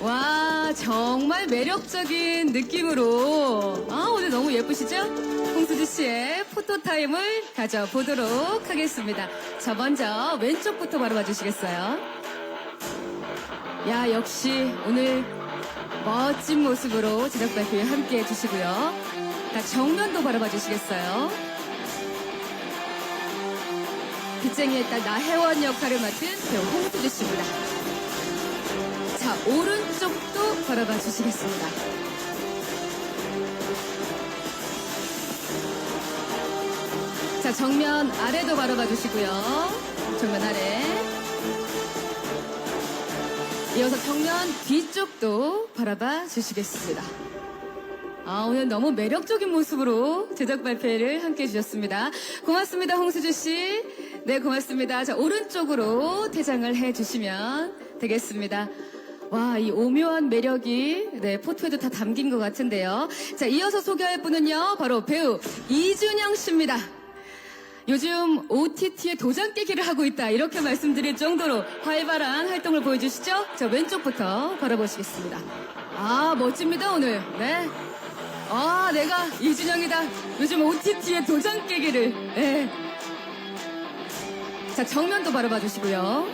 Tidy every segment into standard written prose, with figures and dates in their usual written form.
와, 정말 매력적인 느낌으로. 오늘 너무 예쁘시죠? 홍수주 씨의 포토타임을 가져보도록 하겠습니다. 자, 먼저 왼쪽부터 바로 봐주시겠어요? 야, 역시 오늘 멋진 모습으로 제작 발표에 함께 해주시고요. 자, 정면도 바라봐 주시겠어요? 빚쟁이의 딸 나혜원 역할을 맡은 배우 홍수주 씨입니다. 자, 오른쪽도 바라봐 주시겠습니다. 자, 정면 아래도 바라봐 주시고요. 정면 아래. 이어서 정면 뒤쪽도 바라봐 주시겠습니다. 오늘 너무 매력적인 모습으로 제작 발표를 함께 해주셨습니다. 고맙습니다, 홍수주 씨. 네, 고맙습니다. 자, 오른쪽으로 퇴장을 해주시면 되겠습니다. 와, 이 오묘한 매력이 포토에도 다 담긴 것 같은데요. 자, 이어서 소개할 분은요, 바로 배우 이준영 씨입니다. 요즘 OTT에 도장 깨기를 하고 있다, 이렇게 말씀드릴 정도로 활발한 활동을 보여주시죠. 자, 왼쪽부터 바라보시겠습니다. 멋집니다, 오늘. 네. 내가 이준영이다. 요즘 OTT에 도장 깨기를. 네. 자, 정면도 바라봐 주시고요.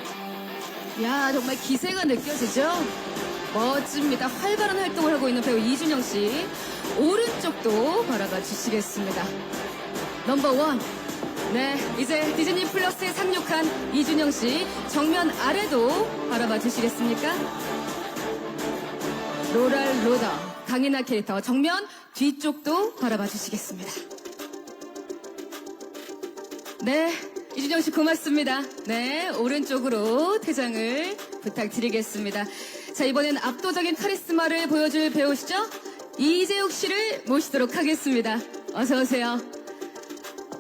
야, 정말 기세가 느껴지죠? 멋집니다. 활발한 활동을 하고 있는 배우 이준영 씨. 오른쪽도 바라봐 주시겠습니다. 넘버원. 네, 이제 디즈니 플러스에 상륙한 이준영 씨. 정면 아래도 바라봐 주시겠습니까? 로랄 로더, 강인하 캐릭터. 정면 뒤쪽도 바라봐 주시겠습니다. 네, 이준영 씨 고맙습니다. 네, 오른쪽으로 퇴장을 부탁드리겠습니다. 자, 이번엔 압도적인 카리스마를 보여줄 배우시죠? 이재욱 씨를 모시도록 하겠습니다. 어서 오세요.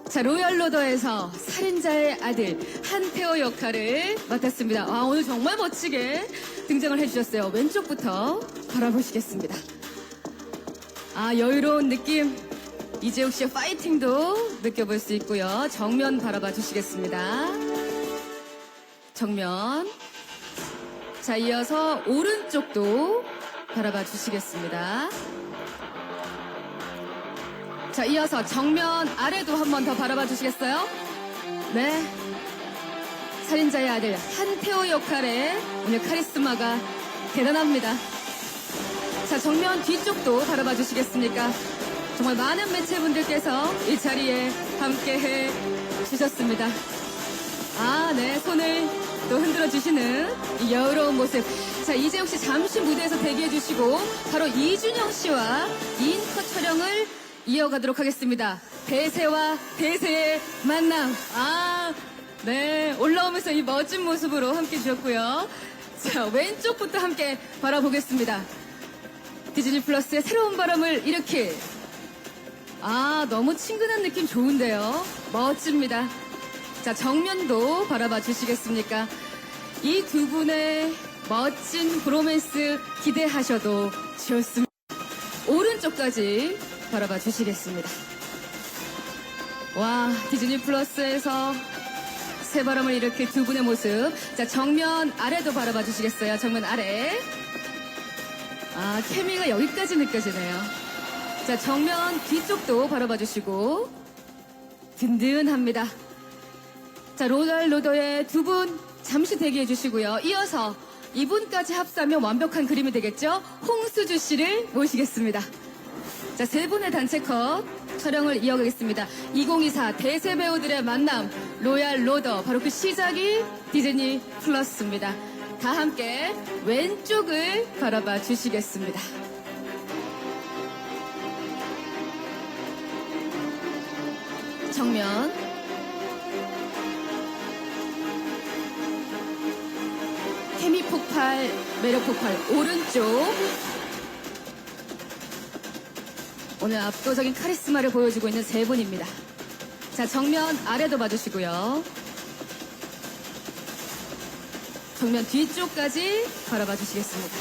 자, 로얄 로더에서 살인자의 아들 한태호 역할을 맡았습니다. 오늘 정말 멋지게 등장을 해주셨어요. 왼쪽부터 바라보시겠습니다. 여유로운 느낌, 이재욱 씨의 파이팅도 느껴볼 수 있고요. 정면 바라봐 주시겠습니다. 정면. 자, 이어서 오른쪽도 바라봐 주시겠습니다. 자, 이어서 정면 아래도 한 번 더 바라봐 주시겠어요? 네. 살인자의 아들 한태호 역할에 오늘 카리스마가 대단합니다. 자, 정면 뒤쪽도 바라봐 주시겠습니까? 정말 많은 매체분들께서 이 자리에 함께해 주셨습니다. 네, 손을 또 흔들어 주시는 이 여유로운 모습. 자, 이재욱 씨 잠시 무대에서 대기해 주시고 바로 이준영 씨와 2인컷 촬영을 이어가도록 하겠습니다. 대세와 대세의 만남. 네, 올라오면서 이 멋진 모습으로 함께 주셨고요. 자, 왼쪽부터 함께 바라보겠습니다. 디즈니 플러스의 새로운 바람을 일으킬. 너무 친근한 느낌 좋은데요. 멋집니다. 자, 정면도 바라봐 주시겠습니까? 이 두 분의 멋진 브로맨스 기대하셔도 좋습니다. 오른쪽까지 바라봐 주시겠습니다. 와, 디즈니 플러스에서 새바람을 일으킬 두 분의 모습. 자, 정면 아래도 바라봐 주시겠어요? 정면 아래. 케미가 여기까지 느껴지네요. 자, 정면 뒤쪽도 바라봐 주시고 든든합니다. 자, 로얄 로더의 두 분 잠시 대기해 주시고요. 이어서 이분까지 합사하면 완벽한 그림이 되겠죠? 홍수주 씨를 모시겠습니다. 자, 세 분의 단체 컷 촬영을 이어가겠습니다. 2024 대세 배우들의 만남, 로얄 로더. 바로 그 시작이 디즈니 플러스입니다. 다 함께 왼쪽을 바라봐 주시겠습니다. 정면. 케미 폭발, 매력 폭발. 오른쪽. 오늘 압도적인 카리스마를 보여주고 있는 세 분입니다. 자, 정면 아래도 봐주시고요. 정면 뒤쪽까지 바라봐 주시겠습니다.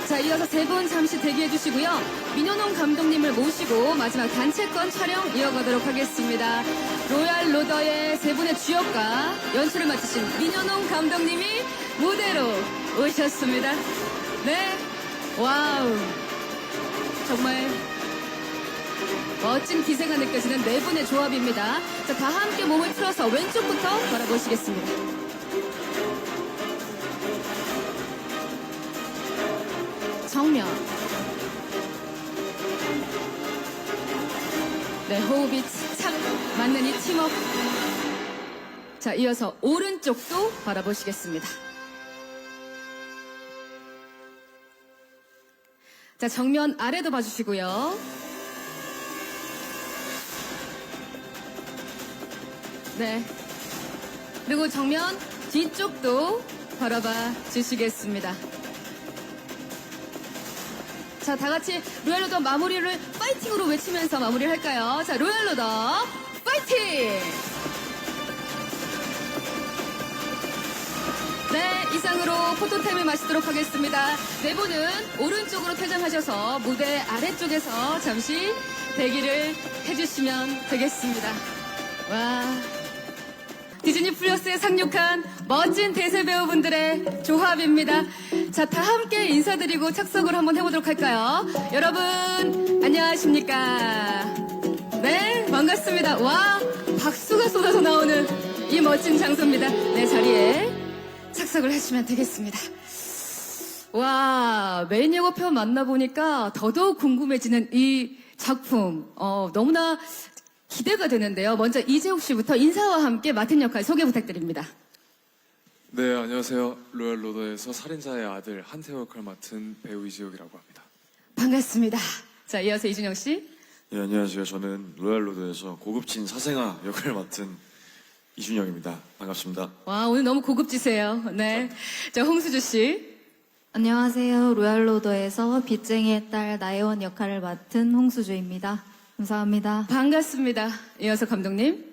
자, 이어서 세 분 잠시 대기해 주시고요. 민현홍 감독님을 모시고 마지막 단체권 촬영 이어가도록 하겠습니다. 로얄 로더의 세 분의 주역과 연출을 맡으신 민현홍 감독님이 무대로 오셨습니다. 네, 와우. 정말 멋진 기세가 느껴지는 네 분의 조합입니다. 자, 다 함께 몸을 틀어서 왼쪽부터 바라보시겠습니다. 정면. 네, 호흡이 착 맞는 이 팀워크. 자, 이어서 오른쪽도 바라보시겠습니다. 자, 정면 아래도 봐주시고요. 네. 그리고 정면 뒤쪽도 바라봐 주시겠습니다. 자, 다 같이 로얄로더 마무리를 파이팅으로 외치면서 마무리를 할까요? 자, 로얄로더 파이팅! 네, 이상으로 포토타임을 마치도록 하겠습니다. 네 분은 오른쪽으로 퇴장하셔서 무대 아래쪽에서 잠시 대기를 해주시면 되겠습니다. 와, 디즈니 플러스에 상륙한 멋진 대세 배우분들의 조합입니다. 자, 다 함께 인사드리고 착석을 한번 해보도록 할까요? 여러분, 안녕하십니까? 네, 반갑습니다. 와, 박수가 쏟아져 나오는 이 멋진 장소입니다. 네, 자리에 착석을 하시면 되겠습니다. 와, 메인 예고편 만나보니까 더더욱 궁금해지는 이 작품. 너무나 기대가 되는데요. 먼저 이재욱 씨부터 인사와 함께 맡은 역할 소개 부탁드립니다. 네, 안녕하세요. 로얄 로더에서 살인자의 아들 한태호 역을 맡은 배우 이재욱이라고 합니다. 반갑습니다. 자, 이어서 이준영 씨. 네, 안녕하세요. 저는 로얄 로드에서 고급진 사생아 역을 맡은 이준영입니다. 반갑습니다. 와, 오늘 너무 고급지세요. 네. 자, 홍수주 씨. 안녕하세요. 로얄로더에서 빚쟁이의 딸 나혜원 역할을 맡은 홍수주입니다. 감사합니다. 반갑습니다. 이어서 감독님.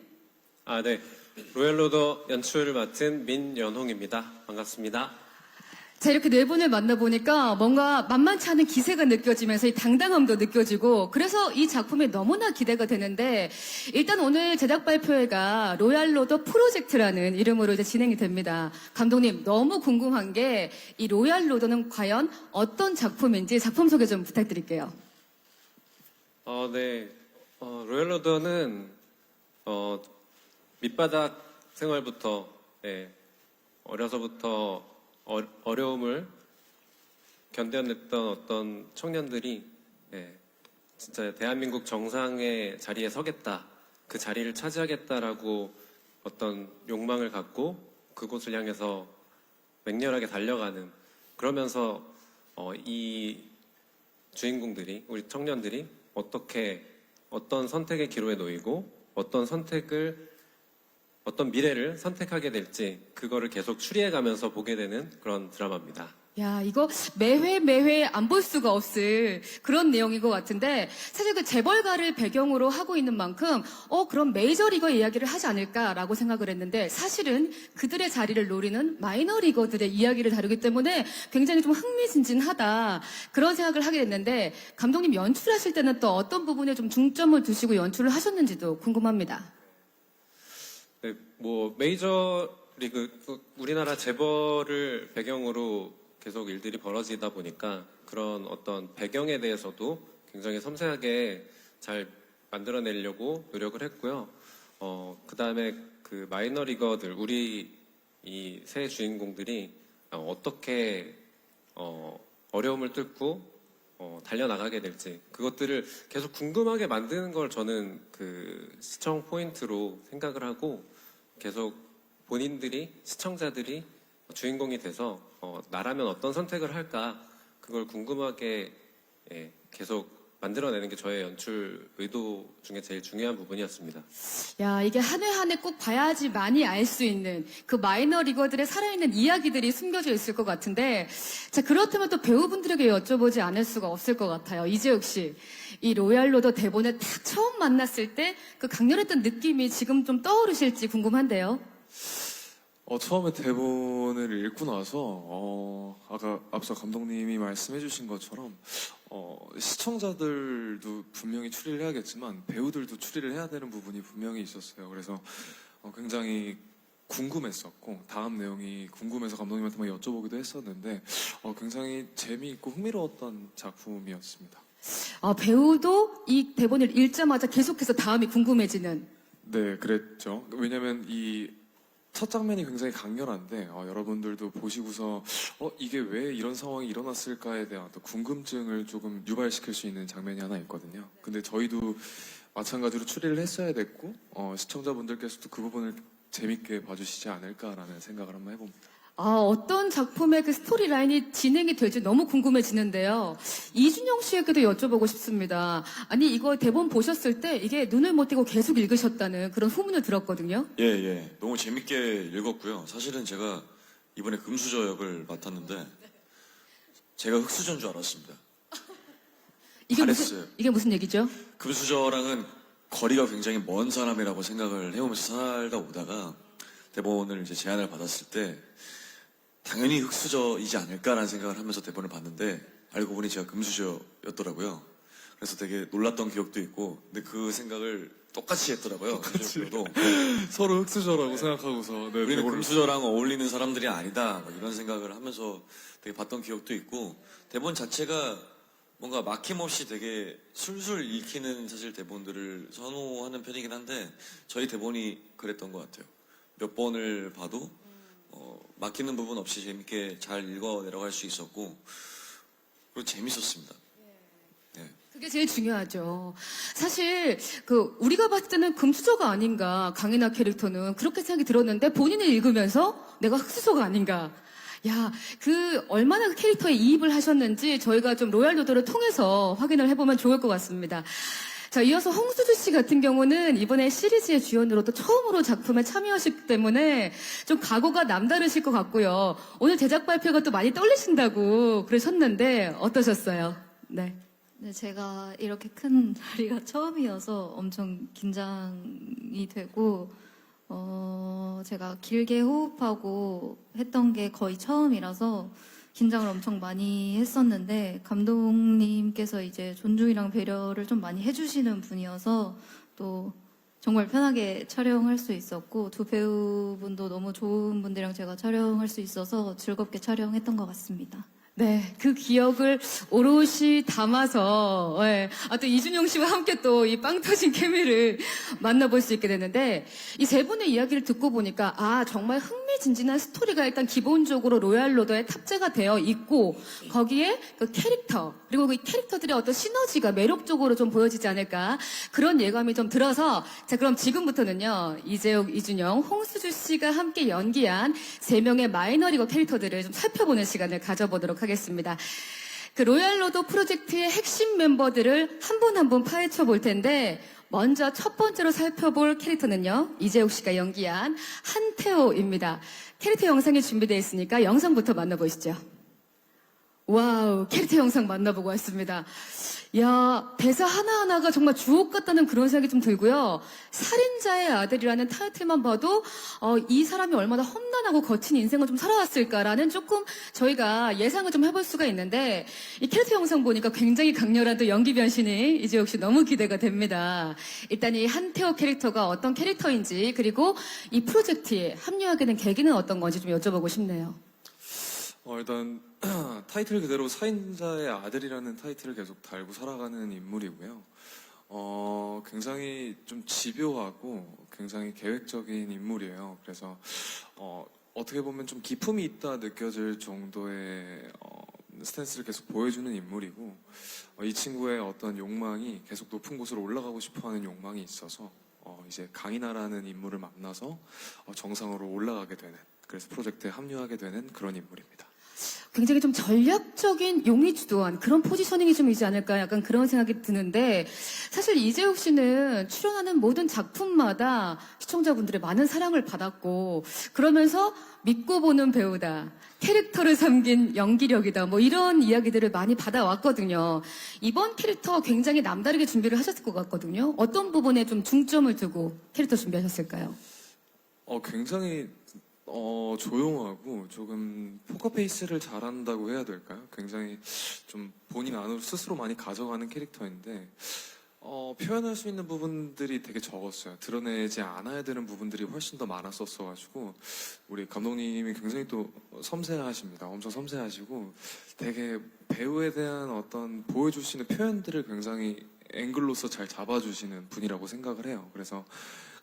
네. 로얄로더 연출을 맡은 민연홍입니다. 반갑습니다. 자, 이렇게 네 분을 만나보니까 뭔가 만만치 않은 기세가 느껴지면서 이 당당함도 느껴지고 그래서 이 작품이 너무나 기대가 되는데 일단 오늘 제작 발표회가 로얄로더 프로젝트라는 이름으로 이제 진행이 됩니다. 감독님, 너무 궁금한 게 이 로얄로더는 과연 어떤 작품인지 작품 소개 좀 부탁드릴게요. 네. 로얄로더는 밑바닥 생활부터 어려서부터 어려움을 견뎌냈던 어떤 청년들이 진짜 대한민국 정상의 자리에 서겠다, 그 자리를 차지하겠다라고 어떤 욕망을 갖고 그곳을 향해서 맹렬하게 달려가는, 그러면서 이 주인공들이, 우리 청년들이 어떤 선택의 기로에 놓이고 어떤 미래를 선택하게 될지 그거를 계속 추리해가면서 보게 되는 그런 드라마입니다. 야, 이거 매회 안 볼 수가 없을 그런 내용인 것 같은데 사실 그 재벌가를 배경으로 하고 있는 만큼 그럼 메이저리거 이야기를 하지 않을까라고 생각을 했는데 사실은 그들의 자리를 노리는 마이너리거들의 이야기를 다루기 때문에 굉장히 좀 흥미진진하다 그런 생각을 하게 됐는데 감독님 연출하실 때는 또 어떤 부분에 좀 중점을 두시고 연출을 하셨는지도 궁금합니다. 네, 메이저리그, 우리나라 재벌을 배경으로 계속 일들이 벌어지다 보니까 그런 어떤 배경에 대해서도 굉장히 섬세하게 잘 만들어내려고 노력을 했고요. 그 다음에 그 마이너리거들, 우리 이 세 주인공들이 어떻게 어려움을 뚫고 달려나가게 될지 그것들을 계속 궁금하게 만드는 걸 저는 그 시청 포인트로 생각을 하고 계속 본인들이, 시청자들이 주인공이 돼서 나라면 어떤 선택을 할까 그걸 궁금하게 계속 만들어내는 게 저의 연출 의도 중에 제일 중요한 부분이었습니다. 야, 이게 한 회 한 회 꼭 봐야지 많이 알 수 있는 그 마이너 리거들의 살아있는 이야기들이 숨겨져 있을 것 같은데 자, 그렇다면 또 배우분들에게 여쭤보지 않을 수가 없을 것 같아요. 이재욱 씨, 이 로얄로더 대본을 딱 처음 만났을 때 그 강렬했던 느낌이 지금 좀 떠오르실지 궁금한데요. 처음에 대본을 읽고 나서, 앞서 감독님이 말씀해주신 것처럼, 시청자들도 분명히 추리를 해야겠지만 배우들도 추리를 해야 되는 부분이 분명히 있었어요. 그래서 굉장히 궁금했었고 다음 내용이 궁금해서 감독님한테 막 여쭤보기도 했었는데 굉장히 재미있고 흥미로웠던 작품이었습니다. 배우도 이 대본을 읽자마자 계속해서 다음이 궁금해지는. 네, 그랬죠. 왜냐면 이 첫 장면이 굉장히 강렬한데 여러분들도 보시고서 이게 왜 이런 상황이 일어났을까에 대한 또 궁금증을 조금 유발시킬 수 있는 장면이 하나 있거든요. 근데 저희도 마찬가지로 추리를 했어야 됐고 시청자분들께서도 그 부분을 재밌게 봐주시지 않을까라는 생각을 한번 해봅니다. 어떤 작품의 그 스토리라인이 진행이 될지 너무 궁금해지는데요. 이준영 씨에게도 여쭤보고 싶습니다. 아니, 이거 대본 보셨을 때 이게 눈을 못 떼고 계속 읽으셨다는 그런 후문을 들었거든요. 예. 너무 재밌게 읽었고요. 사실은 제가 이번에 금수저 역을 맡았는데 제가 흑수저인 줄 알았습니다. 잘했어요. 이게 무슨 얘기죠? 금수저랑은 거리가 굉장히 먼 사람이라고 생각을 해오면서 살다 오다가 대본을 이제 제안을 받았을 때 당연히 흑수저이지 않을까라는 생각을 하면서 대본을 봤는데 알고 보니 제가 금수저였더라고요. 그래서 되게 놀랐던 기억도 있고 근데 그 생각을 똑같이 했더라고요. 금수저도 서로 흑수저라고 생각하고서 네, 우리는 대본을 금수저랑 어울리는 사람들이 아니다 뭐 이런 생각을 하면서 되게 봤던 기억도 있고 대본 자체가 뭔가 막힘없이 되게 술술 읽히는 사실 대본들을 선호하는 편이긴 한데 저희 대본이 그랬던 것 같아요. 몇 번을 봐도 막히는 부분 없이 재밌게 잘 읽어 내려갈 수 있었고 그리고 재밌었습니다. 네. 그게 제일 중요하죠. 사실 우리가 봤을 때는 금수저가 아닌가, 강인하 캐릭터는 그렇게 생각이 들었는데 본인을 읽으면서 내가 흑수저가 아닌가. 야, 얼마나 그 캐릭터에 이입을 하셨는지 저희가 좀 로얄 로드를 통해서 확인을 해보면 좋을 것 같습니다. 자, 이어서 홍수주 씨 같은 경우는 이번에 시리즈의 주연으로 또 처음으로 작품에 참여하셨기 때문에 좀 각오가 남다르실 것 같고요. 오늘 제작 발표가 또 많이 떨리신다고 그러셨는데 어떠셨어요? 네. 네, 제가 이렇게 큰 자리가 처음이어서 엄청 긴장이 되고, 제가 길게 호흡하고 했던 게 거의 처음이라서 긴장을 엄청 많이 했었는데, 감독님께서 이제 존중이랑 배려를 좀 많이 해주시는 분이어서 또 정말 편하게 촬영할 수 있었고, 두 배우분도 너무 좋은 분들이랑 제가 촬영할 수 있어서 즐겁게 촬영했던 것 같습니다. 네, 그 기억을 오롯이 담아서, 또 이준용 씨와 함께 또 이 빵 터진 케미를 만나볼 수 있게 됐는데, 이 세 분의 이야기를 듣고 보니까, 정말 흥미진진한 스토리가 일단 기본적으로 로얄 로더에 탑재가 되어 있고, 거기에 그 캐릭터, 그리고 그 캐릭터들의 어떤 시너지가 매력적으로 좀 보여지지 않을까, 그런 예감이 좀 들어서, 자, 그럼 지금부터는요, 이재욱, 이준영, 홍수주 씨가 함께 연기한 세 명의 마이너리거 캐릭터들을 좀 살펴보는 시간을 가져보도록 하겠습니다. 그 로얄 로더 프로젝트의 핵심 멤버들을 한 분 한 분 파헤쳐 볼 텐데 먼저 첫 번째로 살펴볼 캐릭터는요. 이재욱 씨가 연기한 한태호입니다. 캐릭터 영상이 준비되어 있으니까 영상부터 만나보시죠. 와우, 캐릭터 영상 만나보고 왔습니다. 야, 대사 하나하나가 정말 주옥 같다는 그런 생각이 좀 들고요. 살인자의 아들이라는 타이틀만 봐도 이 사람이 얼마나 험난하고 거친 인생을 좀 살아왔을까라는 조금 저희가 예상을 좀 해볼 수가 있는데 이 캐릭터 영상 보니까 굉장히 강렬한 또 연기 변신이 이재욱 씨 너무 기대가 됩니다. 일단 이 한태호 캐릭터가 어떤 캐릭터인지 그리고 이 프로젝트에 합류하게 된 계기는 어떤 건지 좀 여쭤보고 싶네요. 일단 타이틀 그대로 살인자의 아들이라는 타이틀을 계속 달고 살아가는 인물이고요. 굉장히 좀 집요하고 굉장히 계획적인 인물이에요. 그래서 어떻게 보면 좀 기품이 있다 느껴질 정도의 스탠스를 계속 보여주는 인물이고 이 친구의 어떤 욕망이 계속 높은 곳으로 올라가고 싶어하는 욕망이 있어서 이제 강인하라는 인물을 만나서 정상으로 올라가게 되는 그래서 프로젝트에 합류하게 되는 그런 인물입니다. 굉장히 좀 전략적인 용의 주도한 그런 포지셔닝이 좀 있지 않을까 약간 그런 생각이 드는데 사실 이재욱 씨는 출연하는 모든 작품마다 시청자분들의 많은 사랑을 받았고 그러면서 믿고 보는 배우다. 캐릭터를 섬긴 연기력이다. 뭐 이런 이야기들을 많이 받아왔거든요. 이번 캐릭터 굉장히 남다르게 준비를 하셨을 것 같거든요. 어떤 부분에 좀 중점을 두고 캐릭터 준비하셨을까요? 굉장히 조용하고 조금 포커페이스를 잘한다고 해야 될까요? 굉장히 좀 본인 안으로 스스로 많이 가져가는 캐릭터인데, 표현할 수 있는 부분들이 되게 적었어요. 드러내지 않아야 되는 부분들이 훨씬 더 많았었어가지고, 우리 감독님이 굉장히 또 섬세하십니다. 엄청 섬세하시고, 되게 배우에 대한 어떤 보여줄 수 있는 표현들을 굉장히 앵글로서 잘 잡아주시는 분이라고 생각을 해요. 그래서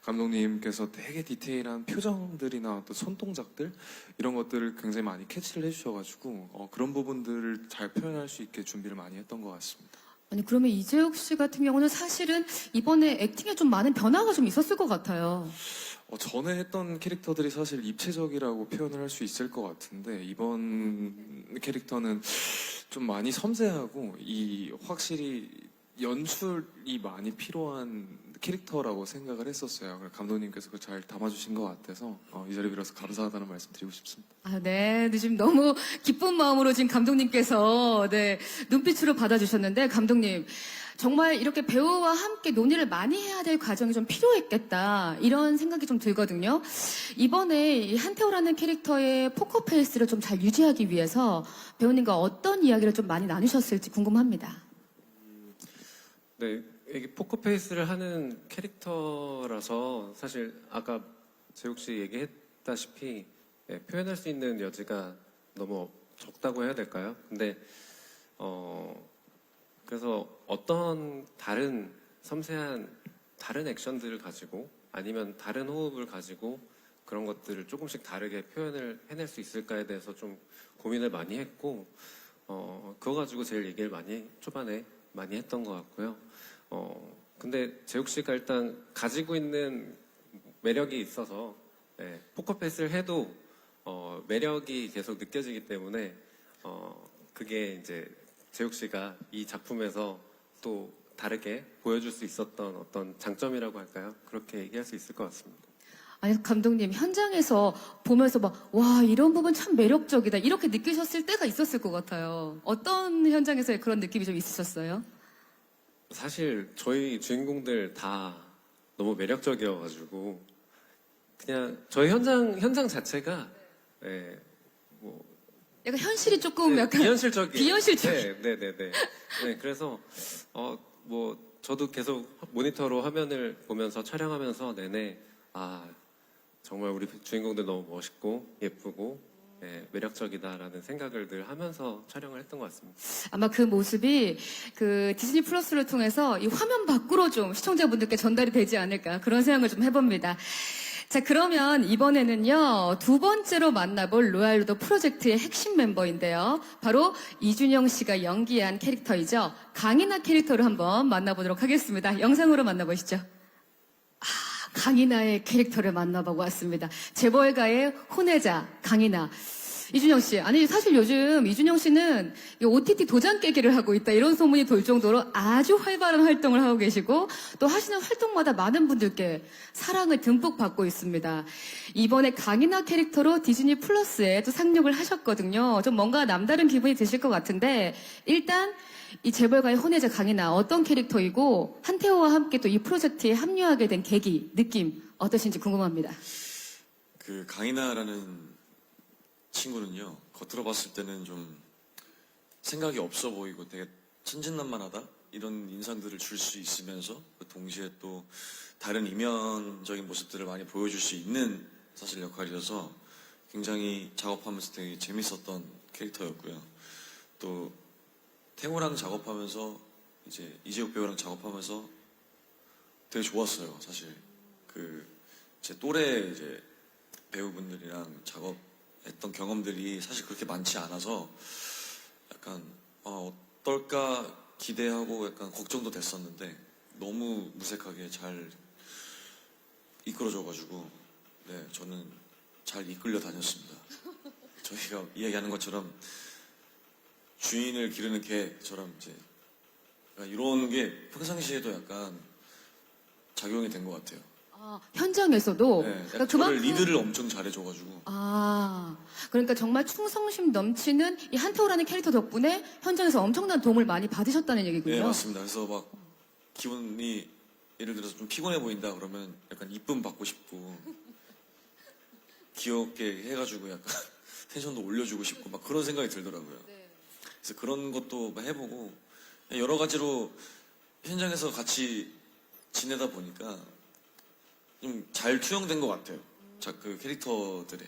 감독님께서 되게 디테일한 표정들이나 어떤 손동작들 이런 것들을 굉장히 많이 캐치를 해주셔가지고 그런 부분들을 잘 표현할 수 있게 준비를 많이 했던 것 같습니다. 아니, 그러면 이재욱 씨 같은 경우는 사실은 이번에 액팅에 좀 많은 변화가 좀 있었을 것 같아요. 전에 했던 캐릭터들이 사실 입체적이라고 표현을 할 수 있을 것 같은데 이번 캐릭터는 좀 많이 섬세하고 확실히 연출이 많이 필요한 캐릭터라고 생각을 했었어요. 감독님께서 그걸 잘 담아주신 것 같아서 이 자리 빌어서 감사하다는 말씀 드리고 싶습니다. 아, 네. 근데 지금 너무 기쁜 마음으로 지금 감독님께서, 네, 눈빛으로 받아주셨는데, 감독님, 정말 이렇게 배우와 함께 논의를 많이 해야 될 과정이 좀 필요했겠다. 이런 생각이 좀 들거든요. 이번에 이 한태호라는 캐릭터의 포커페이스를 좀 잘 유지하기 위해서 배우님과 어떤 이야기를 좀 많이 나누셨을지 궁금합니다. 네, 이게 포커페이스를 하는 캐릭터라서 사실 아까 재욱 씨 얘기했다시피 표현할 수 있는 여지가 너무 적다고 해야 될까요? 근데 그래서 어떤 다른 섬세한 다른 액션들을 가지고 아니면 다른 호흡을 가지고 그런 것들을 조금씩 다르게 표현을 해낼 수 있을까에 대해서 좀 고민을 많이 했고 그거 가지고 제일 얘기를 초반에 많이 했던 것 같고요. 근데 재욱 씨가 일단 가지고 있는 매력이 있어서 포커페이스를 해도 매력이 계속 느껴지기 때문에 그게 이제 재욱 씨가 이 작품에서 또 다르게 보여줄 수 있었던 어떤 장점이라고 할까요? 그렇게 얘기할 수 있을 것 같습니다. 아니, 감독님, 현장에서 보면서 와, 이런 부분 참 매력적이다. 이렇게 느끼셨을 때가 있었을 것 같아요. 어떤 현장에서의 그런 느낌이 좀 있으셨어요? 사실 저희 주인공들 다 너무 매력적이어가지고 그냥 저희 현장 자체가 약간 현실이 조금 약간 비현실적인 비현실적인. 네, 그래서 저도 계속 모니터로 화면을 보면서 촬영하면서 내내 정말 우리 주인공들 너무 멋있고 예쁘고 매력적이다라는 생각을 늘 하면서 촬영을 했던 것 같습니다. 아마 그 모습이 그 디즈니 플러스를 통해서 이 화면 밖으로 좀 시청자분들께 전달이 되지 않을까 그런 생각을 좀 해봅니다. 자, 그러면 이번에는요, 두 번째로 만나볼 로얄루더 프로젝트의 핵심 멤버인데요. 바로 이준영 씨가 연기한 캐릭터이죠. 강인하 캐릭터를 한번 만나보도록 하겠습니다. 영상으로 만나보시죠. 강인하의 캐릭터를 만나보고 왔습니다. 재벌가의 혼외자 강인하. 이준영 씨, 아니 사실 요즘 이준영 씨는 이 OTT 도장 깨기를 하고 있다 이런 소문이 돌 정도로 아주 활발한 활동을 하고 계시고 또 하시는 활동마다 많은 분들께 사랑을 듬뿍 받고 있습니다. 이번에 강인하 캐릭터로 디즈니 플러스에 또 상륙을 하셨거든요. 좀 뭔가 남다른 기분이 드실 것 같은데 일단 이 재벌가의 혼외자 강인하 어떤 캐릭터이고 한태호와 함께 또 이 프로젝트에 합류하게 된 계기, 느낌 어떠신지 궁금합니다. 그 강인하라는 친구는요, 겉으로 봤을 때는 좀 생각이 없어 보이고 되게 천진난만하다 이런 인상들을 줄 수 있으면서 그 동시에 또 다른 이면적인 모습들을 많이 보여줄 수 있는 사실 역할이어서 굉장히 작업하면서 되게 재밌었던 캐릭터였고요. 또 태호랑 작업하면서 이제 이재욱 배우랑 작업하면서 되게 좋았어요. 사실 제 또래 이제 배우분들이랑 작업했던 경험들이 사실 그렇게 많지 않아서 약간 어떨까 기대하고 약간 걱정도 됐었는데 너무 무색하게 잘 이끌어줘가지고 저는 잘 이끌려 다녔습니다. 저희가 이야기하는 것처럼 주인을 기르는 개처럼 이제 이런 게 평상시에도 약간 작용이 된 것 같아요. 현장에서도 그러니까 저를 리드를 엄청 잘해줘가지고. 그러니까 정말 충성심 넘치는 이 한태호라는 캐릭터 덕분에 현장에서 엄청난 도움을 많이 받으셨다는 얘기군요. 네, 맞습니다. 그래서 막 기분이 예를 들어서 좀 피곤해 보인다 그러면 약간 이쁨 받고 싶고 귀엽게 해가지고 약간 텐션도 올려주고 싶고 막 그런 생각이 들더라고요. 그래서 그런 것도 해보고 여러 가지로 현장에서 같이 지내다 보니까 좀 잘 투영된 것 같아요. 그 캐릭터들에.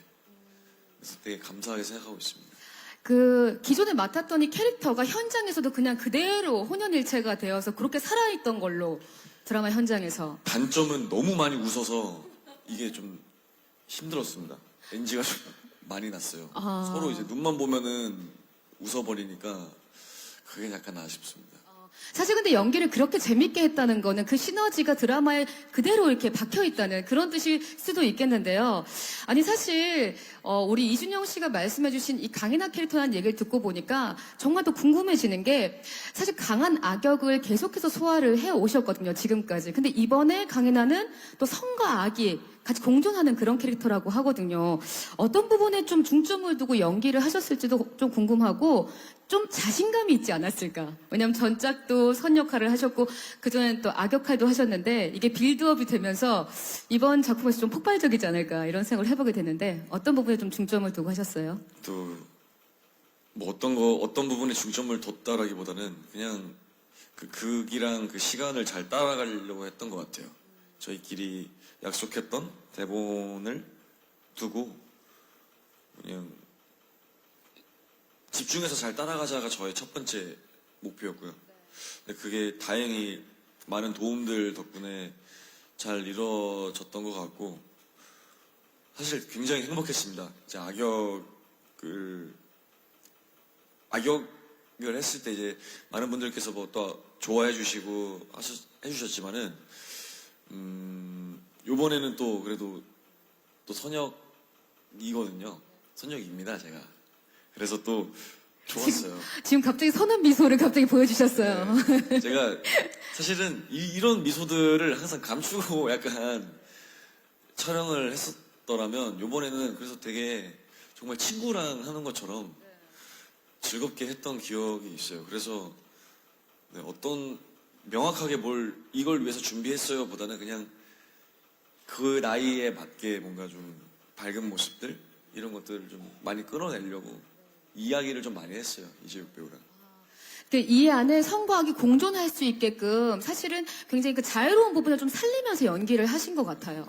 그래서 되게 감사하게 생각하고 있습니다. 그 기존에 맡았던 이 캐릭터가 현장에서도 그냥 그대로 혼연일체가 되어서 그렇게 살아있던 걸로 드라마 현장에서. 단점은 너무 많이 웃어서 이게 좀 힘들었습니다. NG가 좀 많이 났어요. 아. 서로 이제 눈만 보면은 웃어버리니까 그게 약간 아쉽습니다. 사실 근데 연기를 그렇게 재밌게 했다는 거는 그 시너지가 드라마에 그대로 이렇게 박혀있다는 그런 뜻일 수도 있겠는데요. 아니 사실 우리 이준영 씨가 말씀해주신 이 강인하 캐릭터라는 얘기를 듣고 보니까 정말 또 궁금해지는 게 사실 강한 악역을 계속해서 소화를 해오셨거든요. 지금까지. 근데 이번에 강인하는 또 성과 악이 같이 공존하는 그런 캐릭터라고 하거든요. 어떤 부분에 좀 중점을 두고 연기를 하셨을지도 좀 궁금하고 좀 자신감이 있지 않았을까. 왜냐하면 전작도 선 역할을 하셨고 그전엔 또 악역 역할도 하셨는데 이게 빌드업이 되면서 이번 작품에서 좀 폭발적이지 않을까 이런 생각을 해보게 되는데 어떤 부분에 좀 중점을 두고 하셨어요? 또 뭐 어떤 부분에 중점을 뒀다라기보다는 그냥 그 극이랑 그 시간을 잘 따라가려고 했던 것 같아요. 저희끼리 약속했던 대본을 두고 그냥 집중해서 잘 따라가자가 저의 첫 번째 목표였고요. 근데 그게 다행히 많은 도움들 덕분에 잘 이루어졌던 것 같고 사실 굉장히 행복했습니다. 이제 악역을 했을 때 이제 많은 분들께서 뭐 또 좋아해 주시고 해주셨지만은 요번에는 또 그래도 또 선역이거든요. 선역입니다, 제가. 그래서 또 좋았어요. 지금 갑자기 선한 미소를 갑자기 보여주셨어요. 네. 제가 사실은 이런 미소들을 항상 감추고 약간 촬영을 했었더라면 요번에는 그래서 되게 정말 친구랑 하는 것처럼 즐겁게 했던 기억이 있어요. 그래서 네, 어떤 명확하게 이걸 위해서 준비했어요 보다는 그냥 그 나이에 맞게 뭔가 좀 밝은 모습들 이런 것들을 좀 많이 끌어내려고 이야기를 좀 많이 했어요. 이재욱 배우랑. 이 안에 성과 악이 공존할 수 있게끔 사실은 굉장히 그 자유로운 부분을 좀 살리면서 연기를 하신 것 같아요.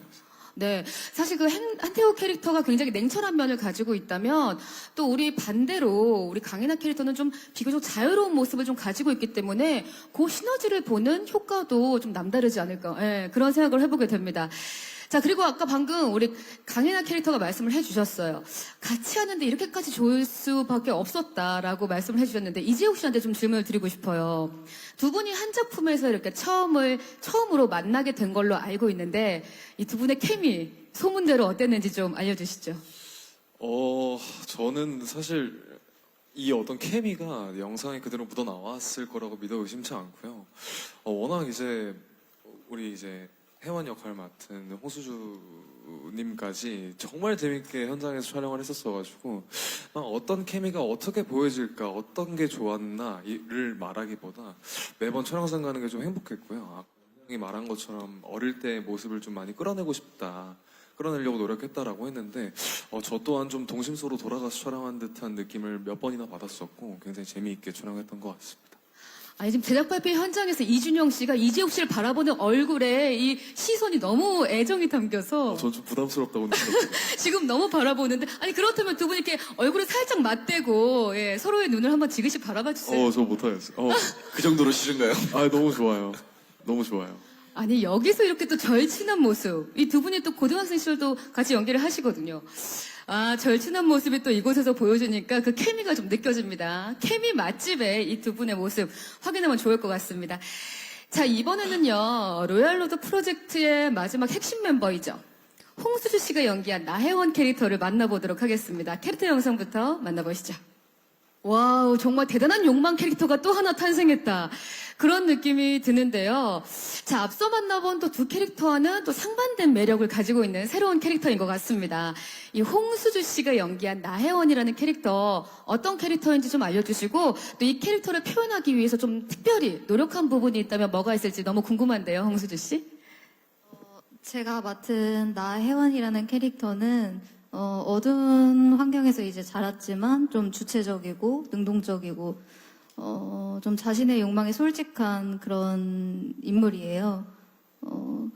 네. 사실 그 한태호 캐릭터가 굉장히 냉철한 면을 가지고 있다면 또 우리 반대로 우리 강인하 캐릭터는 좀 비교적 자유로운 모습을 좀 가지고 있기 때문에 그 시너지를 보는 효과도 좀 남다르지 않을까. 네, 그런 생각을 해보게 됩니다. 자, 그리고 아까 방금 우리 강인하 캐릭터가 말씀을 해주셨어요. 같이 하는데 이렇게까지 좋을 수밖에 없었다라고 말씀을 해주셨는데 이재욱 씨한테 좀 질문을 드리고 싶어요. 두 분이 한 작품에서 이렇게 처음으로 만나게 된 걸로 알고 있는데 이 두 분의 케미 소문대로 어땠는지 좀 알려주시죠. 저는 사실 이 어떤 케미가 영상에 그대로 묻어 나왔을 거라고 믿어 의심치 않고요. 워낙 이제 우리 이제 혜원 역할 맡은 홍수주님까지 정말 재밌게 현장에서 촬영을 했었어가지고 어떤 케미가 어떻게 보여질까, 어떤 게 좋았나를 말하기보다 매번 촬영장 가는 게 좀 행복했고요. 아까 형이 말한 것처럼 어릴 때 모습을 좀 많이 끌어내고 싶다, 끌어내려고 노력했다라고 했는데 저 또한 좀 동심소로 돌아가서 촬영한 듯한 느낌을 몇 번이나 받았었고 굉장히 재미있게 촬영했던 것 같습니다. 아니, 지금 제작 발표 현장에서 이준영 씨가 이재욱 씨를 바라보는 얼굴에 이 시선이 너무 애정이 담겨서 전 좀 부담스럽다고 느꼈어요. 지금 너무 바라보는데 아니 그렇다면 두 분이 이렇게 얼굴을 살짝 맞대고 예, 서로의 눈을 한번 지그시 바라봐 주세요. 저 못하겠어요. 그 정도로 싫은가요? 너무 좋아요. 너무 좋아요. 아니 여기서 이렇게 또 절친한 모습 이 두 분이 또 고등학생 시절도 같이 연기를 하시거든요. 아 절친한 모습이 또 이곳에서 보여주니까 그 케미가 좀 느껴집니다. 케미 맛집에 이 두 분의 모습 확인하면 좋을 것 같습니다. 자 이번에는요 로얄로드 프로젝트의 마지막 핵심 멤버이죠. 홍수주 씨가 연기한 나혜원 캐릭터를 만나보도록 하겠습니다. 캐릭터 영상부터 만나보시죠. 와우, 정말 대단한 욕망 캐릭터가 또 하나 탄생했다. 그런 느낌이 드는데요. 자, 앞서 만나본 또 두 캐릭터와는 또 상반된 매력을 가지고 있는 새로운 캐릭터인 것 같습니다. 이 홍수주 씨가 연기한 나혜원이라는 캐릭터, 어떤 캐릭터인지 좀 알려주시고, 또 이 캐릭터를 표현하기 위해서 좀 특별히 노력한 부분이 있다면 뭐가 있을지 너무 궁금한데요, 홍수주 씨? 제가 맡은 나혜원이라는 캐릭터는 어두운 환경에서 이제 자랐지만 좀 주체적이고 능동적이고 좀 자신의 욕망에 솔직한 그런 인물이에요.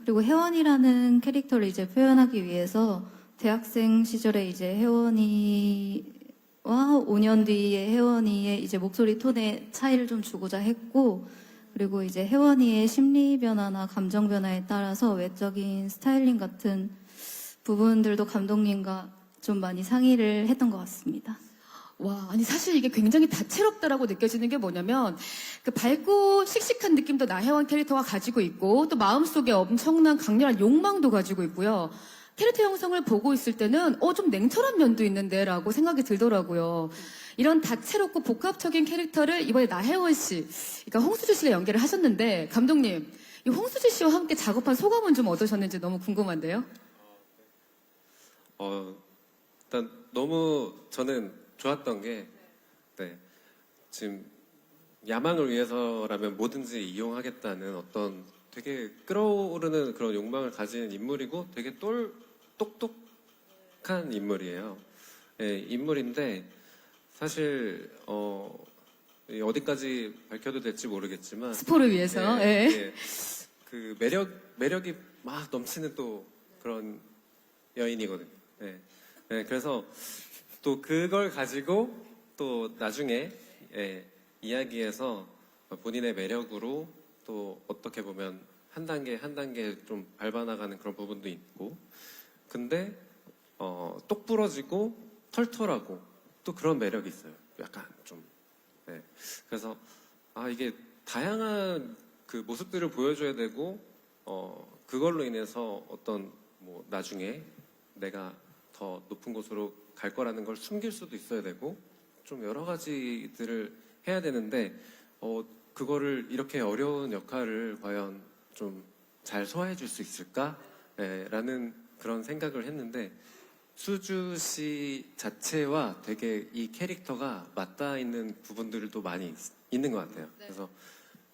그리고 혜원이라는 캐릭터를 이제 표현하기 위해서 대학생 시절에 이제 혜원이와 5년 뒤에 혜원이의 이제 목소리 톤의 차이를 좀 주고자 했고, 그리고 이제 혜원이의 심리 변화나 감정 변화에 따라서 외적인 스타일링 같은 부분들도 감독님과 좀 많이 상의를 했던 것 같습니다. 와, 아니 사실 이게 굉장히 다채롭다라고 느껴지는 게 뭐냐면 그 밝고 씩씩한 느낌도 나혜원 캐릭터가 가지고 있고 또 마음속에 엄청난 강렬한 욕망도 가지고 있고요. 캐릭터 형성을 보고 있을 때는 좀 냉철한 면도 있는데 라고 생각이 들더라고요. 이런 다채롭고 복합적인 캐릭터를 이번에 나혜원 씨, 그러니까 홍수주 씨가 연기를 하셨는데 감독님, 이 홍수주 씨와 함께 작업한 소감은 좀 어떠셨는지 너무 궁금한데요. 일단 너무 저는 좋았던 게, 네, 지금 야망을 위해서라면 뭐든지 이용하겠다는 어떤 되게 끌어오르는 그런 욕망을 가진 인물이고 되게 똑똑한 인물이에요. 네, 인물인데 사실 어디까지 밝혀도 될지 모르겠지만 스포를 위해서. 네, 예. 네, 그 매력이 막 넘치는 또 그런 여인이거든요. 네. 네, 그래서 또 그걸 가지고 또 나중에 이야기에서 본인의 매력으로 또 어떻게 보면 한 단계 한 단계 좀 밟아나가는 그런 부분도 있고, 근데 똑 부러지고 털털하고 또 그런 매력이 있어요. 약간 좀. 네. 그래서 이게 다양한 그 모습들을 보여줘야 되고 그걸로 인해서 어떤 뭐 나중에 내가 더 높은 곳으로 갈 거라는 걸 숨길 수도 있어야 되고 좀 여러 가지들을 해야 되는데 그거를 이렇게 어려운 역할을 과연 좀 잘 소화해 줄 수 있을까? 라는 그런 생각을 했는데 수주 씨 자체와 되게 이 캐릭터가 맞닿아 있는 부분들도 많이 있는 것 같아요. 그래서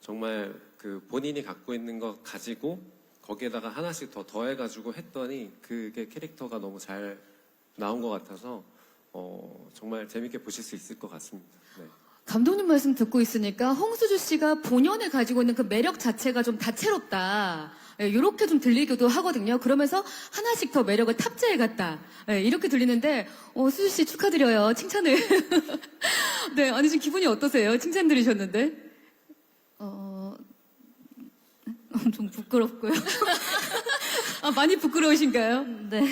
정말 그 본인이 갖고 있는 거 가지고 거기에다가 하나씩 더 더해가지고 했더니 그게 캐릭터가 너무 잘 나온 것 같아서 정말 재밌게 보실 수 있을 것 같습니다. 네. 감독님 말씀 듣고 있으니까 홍수주 씨가 본연에 가지고 있는 그 매력 자체가 좀 다채롭다. 이렇게 좀 들리기도 하거든요. 그러면서 하나씩 더 매력을 탑재해갔다. 이렇게 들리는데 수주 씨 축하드려요. 칭찬을. 네, 아니 지금 기분이 어떠세요? 칭찬 들으셨는데. 엄청 부끄럽고요. 많이 부끄러우신가요? 네.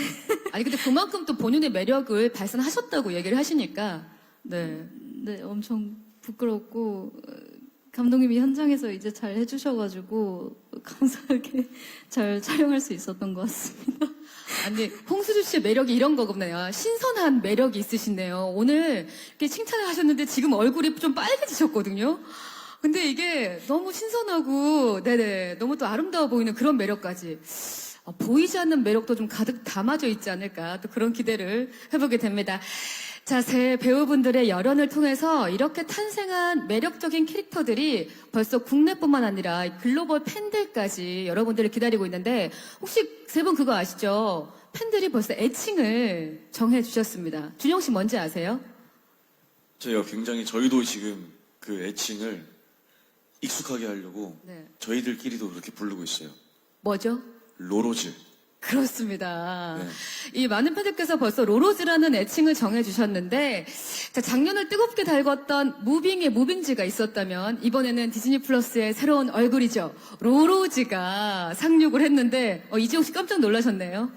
아니 근데 그만큼 또 본인의 매력을 발산하셨다고 얘기를 하시니까 네. 네, 엄청 부끄럽고 감독님이 현장에서 이제 잘 해주셔가지고 감사하게 잘 촬영할 수 있었던 것 같습니다. 아니 홍수주 씨의 매력이 이런 거군요. 신선한 매력이 있으시네요. 오늘 이렇게 칭찬을 하셨는데 지금 얼굴이 좀 빨개지셨거든요. 근데 이게 너무 신선하고 네네 너무 또 아름다워 보이는 그런 매력까지 보이지 않는 매력도 좀 가득 담아져 있지 않을까 또 그런 기대를 해보게 됩니다. 자, 새 배우분들의 열연을 통해서 이렇게 탄생한 매력적인 캐릭터들이 벌써 국내뿐만 아니라 글로벌 팬들까지 여러분들을 기다리고 있는데 혹시 세 분 그거 아시죠? 팬들이 벌써 애칭을 정해주셨습니다. 준영 씨 뭔지 아세요? 저희가 굉장히 저희도 지금 그 애칭을 익숙하게 하려고 네. 저희들끼리도 그렇게 부르고 있어요. 뭐죠? 로로즈. 그렇습니다. 네. 이 많은 팬들께서 벌써 로로즈라는 애칭을 정해주셨는데, 자, 작년을 뜨겁게 달궜던 무빙의 무빙즈가 있었다면, 이번에는 디즈니 플러스의 새로운 얼굴이죠. 로로즈가 상륙을 했는데, 이지옥 씨 깜짝 놀라셨네요.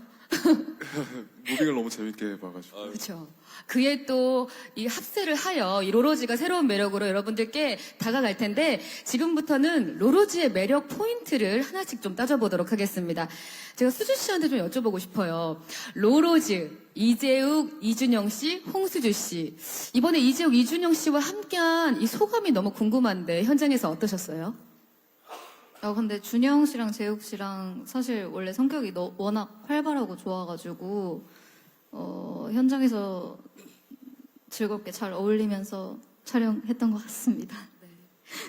무빙을 너무 재밌게 봐가지고. 그렇죠. 그에 또 이 합세를 하여 이 로로즈가 새로운 매력으로 여러분들께 다가갈 텐데 지금부터는 로로즈의 매력 포인트를 하나씩 좀 따져보도록 하겠습니다. 제가 수주 씨한테 좀 여쭤보고 싶어요. 로로즈, 이재욱, 이준영 씨, 홍수주 씨. 이번에 이재욱, 이준영 씨와 함께한 이 소감이 너무 궁금한데 현장에서 어떠셨어요? 근데 준영 씨랑 재욱 씨랑 사실 원래 성격이 워낙 활발하고 좋아가지고 현장에서 즐겁게 잘 어울리면서 촬영했던 것 같습니다.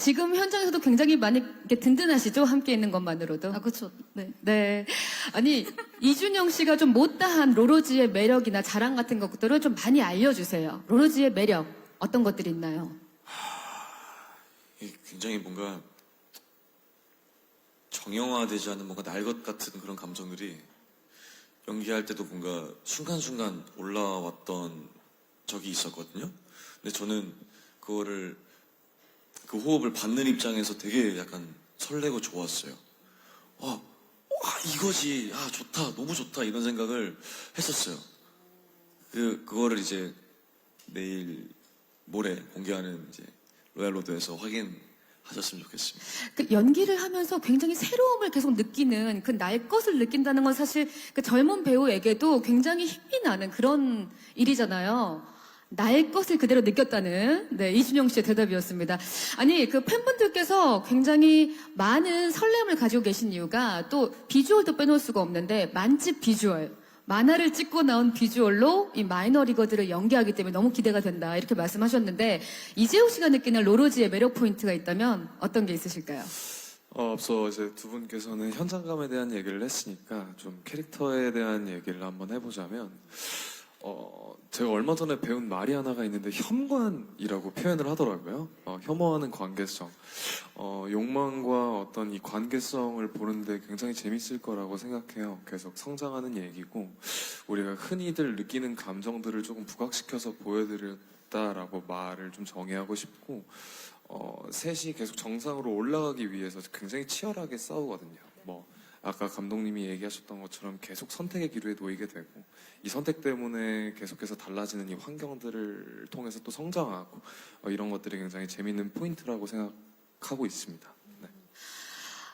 지금 현장에서도 굉장히 많이 이렇게 든든하시죠? 함께 있는 것만으로도. 아, 그쵸. 네. 네. 아니, 이준영 씨가 좀 못다한 로로지의 매력이나 자랑 같은 것들을 좀 많이 알려주세요. 로로지의 매력, 어떤 것들이 있나요? 이게 굉장히 뭔가 정형화되지 않은 뭔가 날 것 같은 그런 감정들이 연기할 때도 뭔가 순간순간 올라왔던 적이 있었거든요. 근데 저는 그거를 그 호흡을 받는 입장에서 되게 약간 설레고 좋았어요. 이거지. 좋다. 너무 좋다. 이런 생각을 했었어요. 그거를 이제 내일 모레 공개하는 이제 로얄로드에서 확인하셨으면 좋겠습니다. 그 연기를 하면서 굉장히 새로움을 계속 느끼는 그 날 것을 느낀다는 건 사실 그 젊은 배우에게도 굉장히 힘이 나는 그런 일이잖아요. 날 것을 그대로 느꼈다는 네, 이준영 씨의 대답이었습니다. 아니 그 팬분들께서 굉장히 많은 설렘을 가지고 계신 이유가 또 비주얼도 빼놓을 수가 없는데 만집 비주얼. 만화를 찍고 나온 비주얼로 이 마이너리거들을 연기하기 때문에 너무 기대가 된다 이렇게 말씀하셨는데 이재욱 씨가 느끼는 로로지의 매력 포인트가 있다면 어떤 게 있으실까요? 앞서 이제 두 분께서는 현장감에 대한 얘기를 했으니까 좀 캐릭터에 대한 얘기를 한번 해보자면, 제가 얼마 전에 배운 말이 하나가 있는데 혐관이라고 표현을 하더라고요. 혐오하는 관계성. 욕망과 어떤 이 관계성을 보는데 굉장히 재밌을 거라고 생각해요. 계속 성장하는 얘기고, 우리가 흔히들 느끼는 감정들을 조금 부각시켜서 보여드렸다라고 말을 좀 정의하고 싶고, 셋이 계속 정상으로 올라가기 위해서 굉장히 치열하게 싸우거든요. 아까 감독님이 얘기하셨던 것처럼 계속 선택의 기로에 놓이게 되고, 이 선택 때문에 계속해서 달라지는 이 환경들을 통해서 또 성장하고, 이런 것들이 굉장히 재밌는 포인트라고 생각하고 있습니다. 네.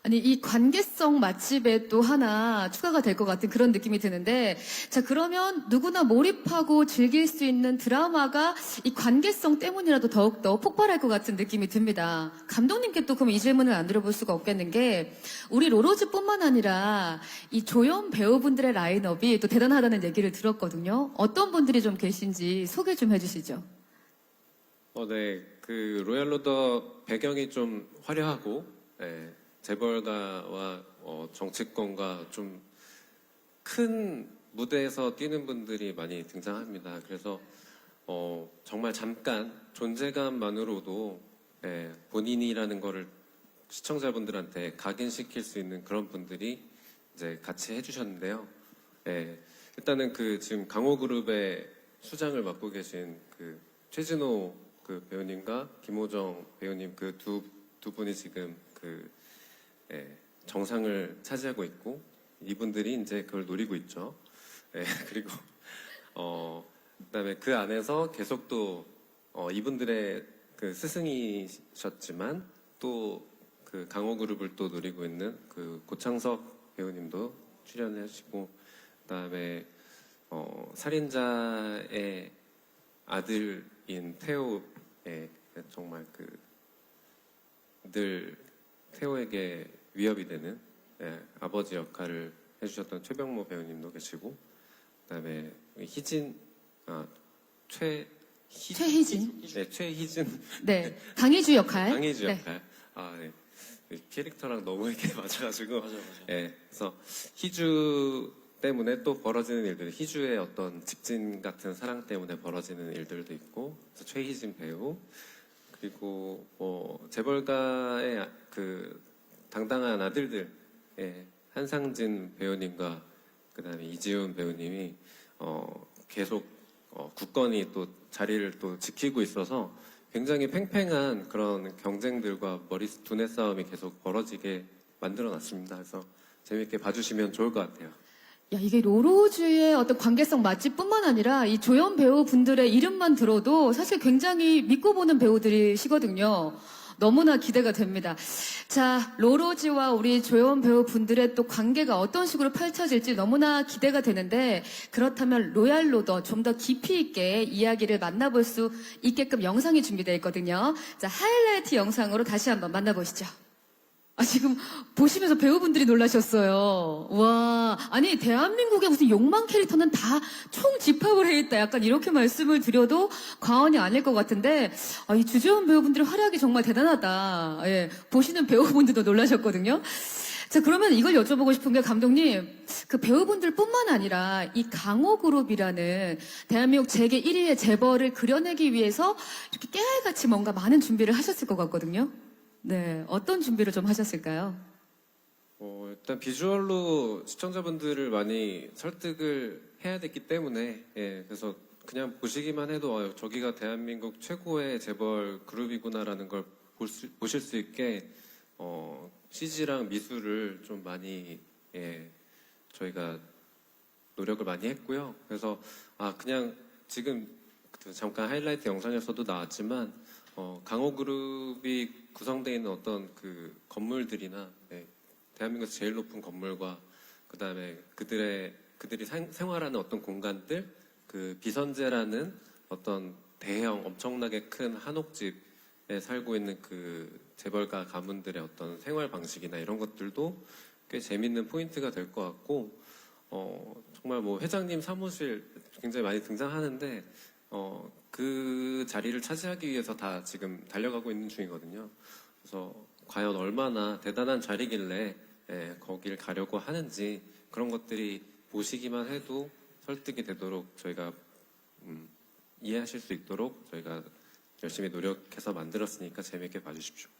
아니, 이 관계성 맛집에 또 하나 추가가 될 것 같은 그런 느낌이 드는데, 자, 그러면 누구나 몰입하고 즐길 수 있는 드라마가 이 관계성 때문이라도 더욱더 폭발할 것 같은 느낌이 듭니다. 감독님께 또 그럼 이 질문을 안 드려볼 수가 없겠는 게, 우리 로로즈뿐만 아니라 이 조연 배우분들의 라인업이 또 대단하다는 얘기를 들었거든요. 어떤 분들이 좀 계신지 소개 좀 해주시죠. 네. 그 로얄로더 배경이 좀 화려하고, 네. 재벌가와 정치권과 좀 큰 무대에서 뛰는 분들이 많이 등장합니다. 그래서 정말 잠깐 존재감만으로도 본인이라는 거를 시청자분들한테 각인시킬 수 있는 그런 분들이 이제 같이 해주셨는데요. 일단은 그 지금 강호그룹의 수장을 맡고 계신 그 최진호 그 배우님과 김호정 배우님 그 두 분이 지금 정상을 차지하고 있고, 이분들이 이제 그걸 노리고 있죠. 그리고 그다음에 그 안에서 계속 또 이분들의 그 스승이셨지만 또 그 강호그룹을 또 노리고 있는 그 고창석 배우님도 출연하시고, 그다음에 살인자의 아들인 태호의 정말 늘 태호에게 위협이 되는 아버지 역할을 해주셨던 최병모 배우님도 계시고, 그다음에 최희진. 네, 최희진. 네. 강희주 역할. 강희주 네. 역할. 네. 캐릭터랑 너무 이렇게 맞아가지고. 맞아요. 그래서 희주 때문에 또 벌어지는 일들, 희주의 어떤 직진 같은 사랑 때문에 벌어지는 일들도 있고, 그래서 최희진 배우, 그리고 재벌가의 그 당당한 아들들, 한상진 배우님과 그다음에 이지훈 배우님이 계속 굳건히 또 자리를 또 지키고 있어서 굉장히 팽팽한 그런 경쟁들과 두뇌 싸움이 계속 벌어지게 만들어놨습니다. 그래서 재밌게 봐주시면 좋을 것 같아요. 야, 이게 로로즈의 어떤 관계성 맛집뿐만 아니라 이 조연 배우분들의 이름만 들어도 사실 굉장히 믿고 보는 배우들이시거든요. 너무나 기대가 됩니다. 자, 로로즈와 우리 조연 배우분들의 또 관계가 어떤 식으로 펼쳐질지 너무나 기대가 되는데, 그렇다면 로얄로더 좀 더 깊이 있게 이야기를 만나볼 수 있게끔 영상이 준비되어 있거든요. 자, 하이라이트 영상으로 다시 한번 만나보시죠. 지금 보시면서 배우분들이 놀라셨어요. 와, 아니, 대한민국의 무슨 욕망 캐릭터는 다 총 집합을 해 있다. 약간 이렇게 말씀을 드려도 과언이 아닐 것 같은데, 이 주재원 배우분들의 활약이 정말 대단하다. 예, 보시는 배우분들도 놀라셨거든요. 자, 그러면 이걸 여쭤보고 싶은 게 감독님, 그 배우분들 뿐만 아니라 이 강호그룹이라는 대한민국 세계 1위의 재벌을 그려내기 위해서 이렇게 깨알같이 뭔가 많은 준비를 하셨을 것 같거든요. 네, 어떤 준비를 좀 하셨을까요? 일단 비주얼로 시청자분들을 많이 설득을 해야 됐기 때문에, 예, 그래서 그냥 보시기만 해도 저기가 대한민국 최고의 재벌 그룹이구나라는 걸 보실 수 있게 CG랑 미술을 좀 많이, 예, 저희가 노력을 많이 했고요. 그래서 그냥 지금 잠깐 하이라이트 영상에서도 나왔지만 강호그룹이 구성되어 있는 어떤 그 건물들이나, 네, 대한민국에서 제일 높은 건물과 그 다음에 그들이 생활하는 어떤 공간들, 그 비선재라는 어떤 대형 엄청나게 큰 한옥집에 살고 있는 그 재벌가 가문들의 어떤 생활 방식이나 이런 것들도 꽤 재밌는 포인트가 될 것 같고, 정말 뭐 회장님 사무실 굉장히 많이 등장하는데 그 자리를 차지하기 위해서 다 지금 달려가고 있는 중이거든요. 그래서 과연 얼마나 대단한 자리길래 거길 가려고 하는지 그런 것들이 보시기만 해도 설득이 되도록 저희가 이해하실 수 있도록 저희가 열심히 노력해서 만들었으니까 재미있게 봐주십시오.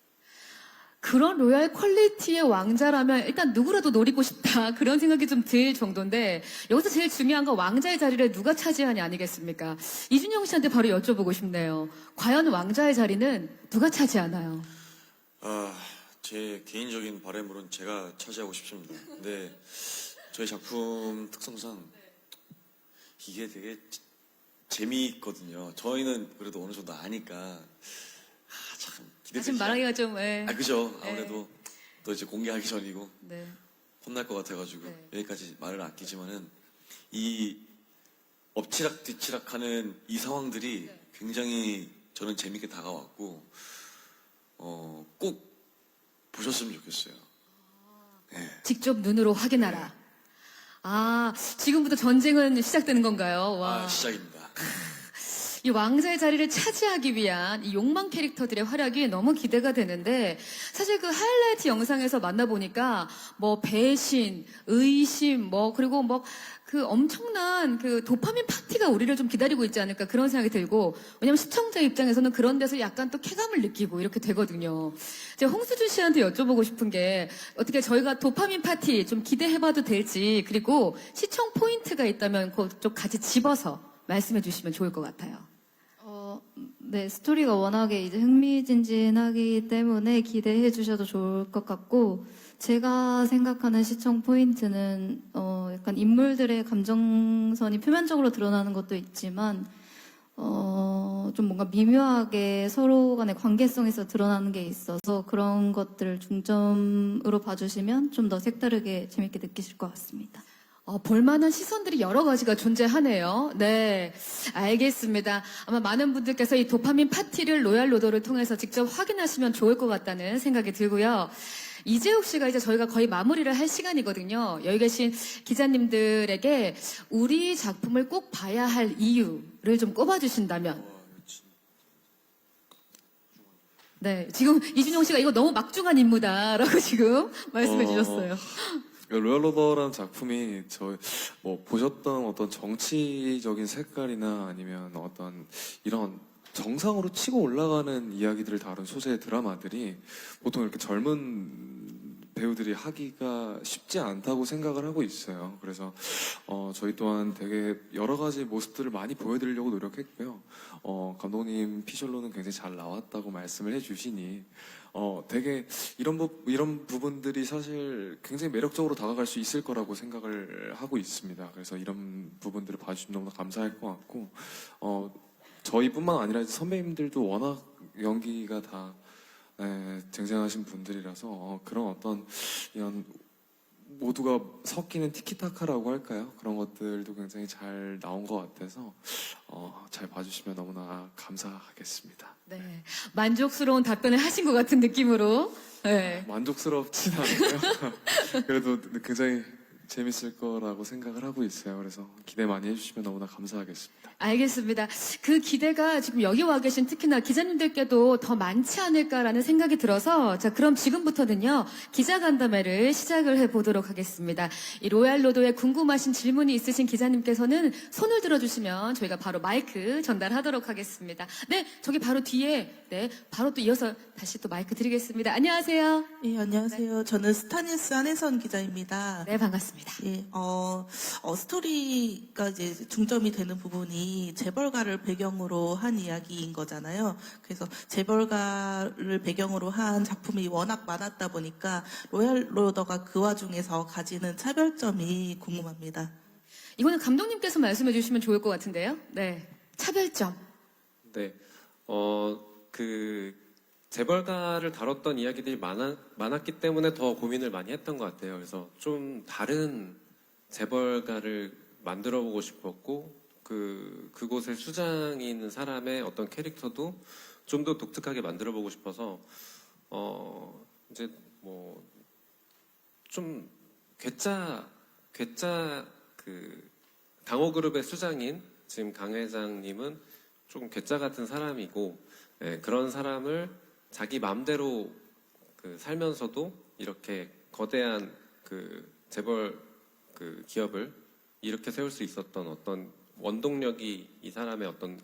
그런 로얄 퀄리티의 왕자라면 일단 누구라도 노리고 싶다. 그런 생각이 좀 들 정도인데 여기서 제일 중요한 건 왕자의 자리를 누가 차지하냐 아니겠습니까? 이준영 씨한테 바로 여쭤보고 싶네요. 과연 왕자의 자리는 누가 차지하나요? 제 개인적인 바람으로는 제가 차지하고 싶습니다. 근데 저희 작품 특성상 이게 되게 재미있거든요. 저희는 그래도 어느 정도 아니까 참 기대되지. 지금 말하기가 좀 그죠. 아무래도 또 이제 공개하기 전이고 네. 혼날 것 같아가지고 네. 여기까지 말을 아끼지만은 이 엎치락 뒤치락하는 이 상황들이 굉장히 저는 재밌게 다가왔고 꼭 보셨으면 좋겠어요. 네. 직접 눈으로 확인하라. 지금부터 전쟁은 시작되는 건가요? 와. 시작입니다. 이 왕자의 자리를 차지하기 위한 이 욕망 캐릭터들의 활약이 너무 기대가 되는데 사실 그 하이라이트 영상에서 만나보니까 뭐 배신, 의심, 그리고 그 엄청난 그 도파민 파티가 우리를 좀 기다리고 있지 않을까 그런 생각이 들고 왜냐면 시청자 입장에서는 그런 데서 약간 또 쾌감을 느끼고 이렇게 되거든요. 제가 홍수준 씨한테 여쭤보고 싶은 게 어떻게 저희가 도파민 파티 좀 기대해봐도 될지 그리고 시청 포인트가 있다면 그쪽 같이 집어서 말씀해 주시면 좋을 것 같아요. 네, 스토리가 워낙에 이제 흥미진진하기 때문에 기대해 주셔도 좋을 것 같고, 제가 생각하는 시청 포인트는, 약간 인물들의 감정선이 표면적으로 드러나는 것도 있지만, 좀 뭔가 미묘하게 서로 간의 관계성에서 드러나는 게 있어서 그런 것들을 중점으로 봐주시면 좀 더 색다르게 재밌게 느끼실 것 같습니다. 볼만한 시선들이 여러 가지가 존재하네요. 네, 알겠습니다. 아마 많은 분들께서 이 도파민 파티를 로얄 로더를 통해서 직접 확인하시면 좋을 것 같다는 생각이 들고요. 이재욱 씨가 이제 저희가 거의 마무리를 할 시간이거든요. 여기 계신 기자님들에게 우리 작품을 꼭 봐야 할 이유를 좀 꼽아주신다면. 네, 지금 이준영 씨가 이거 너무 막중한 임무다라고 지금 말씀해 주셨어요. 로얄로더라는 작품이 보셨던 어떤 정치적인 색깔이나 아니면 어떤 이런 정상으로 치고 올라가는 이야기들을 다룬 소재 드라마들이 보통 이렇게 젊은 배우들이 하기가 쉽지 않다고 생각을 하고 있어요. 그래서 저희 또한 되게 여러 가지 모습들을 많이 보여드리려고 노력했고요. 감독님 피셜로는 굉장히 잘 나왔다고 말씀을 해주시니 되게 이런 부분들이 사실 굉장히 매력적으로 다가갈 수 있을 거라고 생각을 하고 있습니다. 그래서 이런 부분들을 봐주시면 너무 감사할 것 같고 저희뿐만 아니라 선배님들도 워낙 연기가 다 쟁쟁하신 분들이라서 그런 어떤 이런 모두가 섞이는 티키타카라고 할까요? 그런 것들도 굉장히 잘 나온 것 같아서 잘 봐주시면 너무나 감사하겠습니다. 네, 만족스러운 답변을 하신 것 같은 느낌으로 네. 만족스럽진 않고요. 그래도 굉장히 재밌을 거라고 생각을 하고 있어요. 그래서 기대 많이 해주시면 너무나 감사하겠습니다. 알겠습니다. 그 기대가 지금 여기 와 계신 특히나 기자님들께도 더 많지 않을까라는 생각이 들어서 자 그럼 지금부터는요 기자 간담회를 시작을 해보도록 하겠습니다. 이 로얄로도에 궁금하신 질문이 있으신 기자님께서는 손을 들어주시면 저희가 바로 마이크 전달하도록 하겠습니다. 네, 저기 바로 뒤에 네 바로 또 이어서 다시 또 마이크 드리겠습니다. 안녕하세요. 예, 안녕하세요. 저는 스타뉴스 한혜선 기자입니다. 네, 반갑습니다. 예, 스토리가 이제 중점이 되는 부분이 재벌가를 배경으로 한 이야기인 거잖아요. 그래서 재벌가를 배경으로 한 작품이 워낙 많았다 보니까 로얄로더가 그 와중에서 가지는 차별점이 궁금합니다. 이거는 감독님께서 말씀해 주시면 좋을 것 같은데요. 네, 차별점. 네, 그 재벌가를 다뤘던 이야기들이 많았기 때문에 더 고민을 많이 했던 것 같아요. 그래서 좀 다른 재벌가를 만들어보고 싶었고, 그곳의 수장이 있는 사람의 어떤 캐릭터도 좀 더 독특하게 만들어보고 싶어서, 이제 뭐, 좀, 괴짜 강호그룹의 수장인 지금 강 회장님은 조금 괴짜 같은 사람이고, 예, 그런 사람을 자기 마음대로 살면서도 이렇게 거대한 재벌 기업을 이렇게 세울 수 있었던 어떤 원동력이 이 사람의 어떤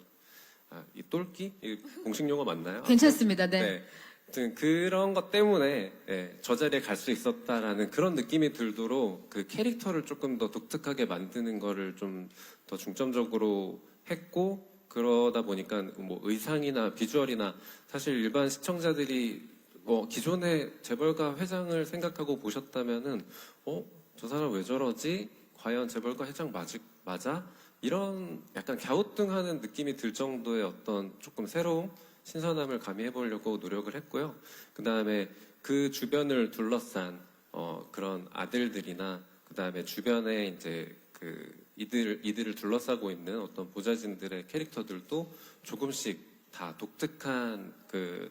이 똘끼? 이 공식 용어 맞나요? 괜찮습니다. 네. 네. 아무튼 그런 것 때문에 예, 저 자리에 갈 수 있었다라는 그런 느낌이 들도록 그 캐릭터를 조금 더 독특하게 만드는 거를 좀 더 중점적으로 했고 그러다 보니까 뭐 의상이나 비주얼이나 사실 일반 시청자들이 기존의 재벌가 회장을 생각하고 보셨다면은 저 사람 왜 저러지? 과연 재벌가 회장 맞아? 이런 약간 갸우뚱하는 느낌이 들 정도의 어떤 조금 새로운 신선함을 가미해보려고 노력을 했고요. 그 다음에 그 주변을 둘러싼 그런 아들들이나 그 다음에 주변에 이제 이들을 둘러싸고 있는 어떤 보좌진들의 캐릭터들도 조금씩 다 독특한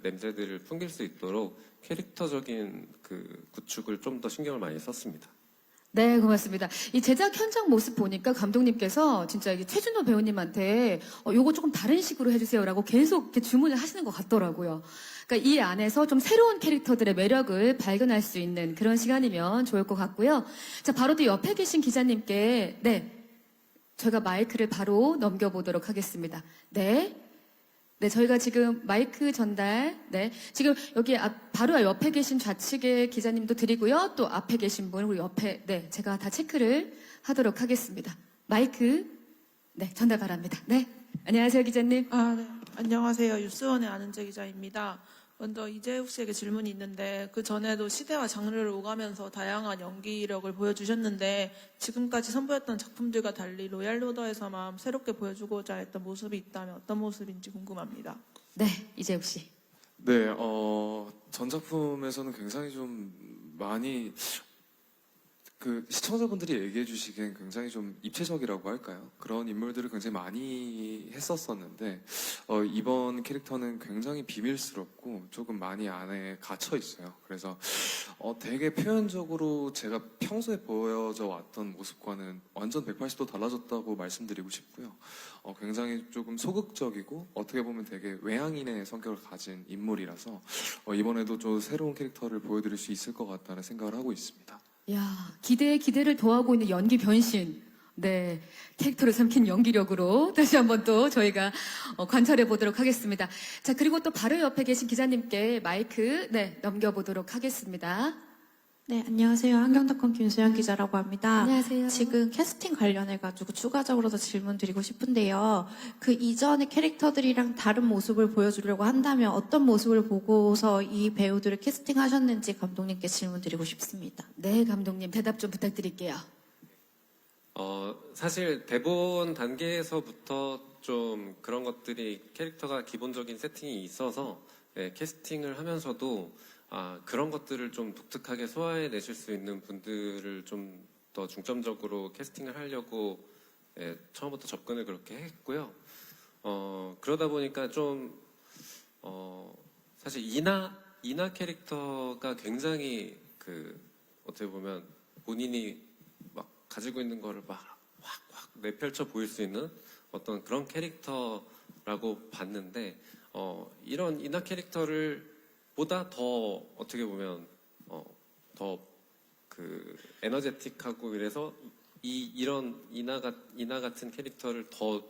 냄새들을 풍길 수 있도록 캐릭터적인 구축을 좀 더 신경을 많이 썼습니다. 네, 고맙습니다. 이 제작 현장 모습 보니까 감독님께서 진짜 이 최준호 배우님한테 요거 조금 다른 식으로 해주세요라고 계속 이렇게 주문을 하시는 것 같더라고요. 그러니까 이 안에서 좀 새로운 캐릭터들의 매력을 발견할 수 있는 그런 시간이면 좋을 것 같고요. 자, 바로 또 옆에 계신 기자님께 저희가 마이크를 바로 넘겨보도록 하겠습니다. 네. 네, 저희가 지금 마이크 전달, 지금 여기 바로 옆에 계신 좌측의 기자님도 드리고요. 또 앞에 계신 분, 우리 옆에, 제가 다 체크를 하도록 하겠습니다. 마이크, 전달 바랍니다. 네. 안녕하세요, 기자님. 네. 안녕하세요. 뉴스원의 안은재 기자입니다. 먼저 이재욱 씨에게 질문이 있는데 그 전에도 시대와 장르를 오가면서 다양한 연기력을 보여주셨는데 지금까지 선보였던 작품들과 달리 로얄로더에서만 새롭게 보여주고자 했던 모습이 있다면 어떤 모습인지 궁금합니다. 네, 이재욱 씨. 네, 전 작품에서는 굉장히 좀 많이 시청자분들이 얘기해 주시기엔 굉장히 좀 입체적이라고 할까요? 그런 인물들을 굉장히 많이 했었었는데, 이번 캐릭터는 굉장히 비밀스럽고 조금 많이 안에 갇혀 있어요. 그래서, 되게 표현적으로 제가 평소에 보여져 왔던 모습과는 완전 180도 달라졌다고 말씀드리고 싶고요. 굉장히 조금 소극적이고, 어떻게 보면 되게 외향인의 성격을 가진 인물이라서, 이번에도 좀 새로운 캐릭터를 보여드릴 수 있을 것 같다는 생각을 하고 있습니다. 야, 기대에 기대를 더하고 있는 연기 변신. 네, 캐릭터를 삼킨 연기력으로 다시 한번 또 저희가 관찰해 보도록 하겠습니다. 자, 그리고 또 바로 옆에 계신 기자님께 마이크 넘겨보도록 하겠습니다. 네, 안녕하세요. 한경닷컴 김수현 기자라고 합니다. 안녕하세요. 지금 캐스팅 관련해가지고 추가적으로 더 질문 드리고 싶은데요. 그 이전의 캐릭터들이랑 다른 모습을 보여주려고 한다면 어떤 모습을 보고서 이 배우들을 캐스팅하셨는지 감독님께 질문 드리고 싶습니다. 네, 감독님 대답 좀 부탁드릴게요. 사실 대본 단계에서부터 좀 그런 것들이 캐릭터가 기본적인 세팅이 있어서 캐스팅을 하면서도 그런 것들을 좀 독특하게 소화해 내실 수 있는 분들을 좀 더 중점적으로 캐스팅을 하려고 처음부터 접근을 그렇게 했고요. 그러다 보니까 좀 사실 이나 이나 캐릭터가 굉장히 어떻게 보면 본인이 막 가지고 있는 거를 막 확 내펼쳐 보일 수 있는 어떤 그런 캐릭터라고 봤는데, 이런 이나 캐릭터를 보다 더 어떻게 보면 더 에너제틱하고 이래서 이런 이나 같은 캐릭터를 더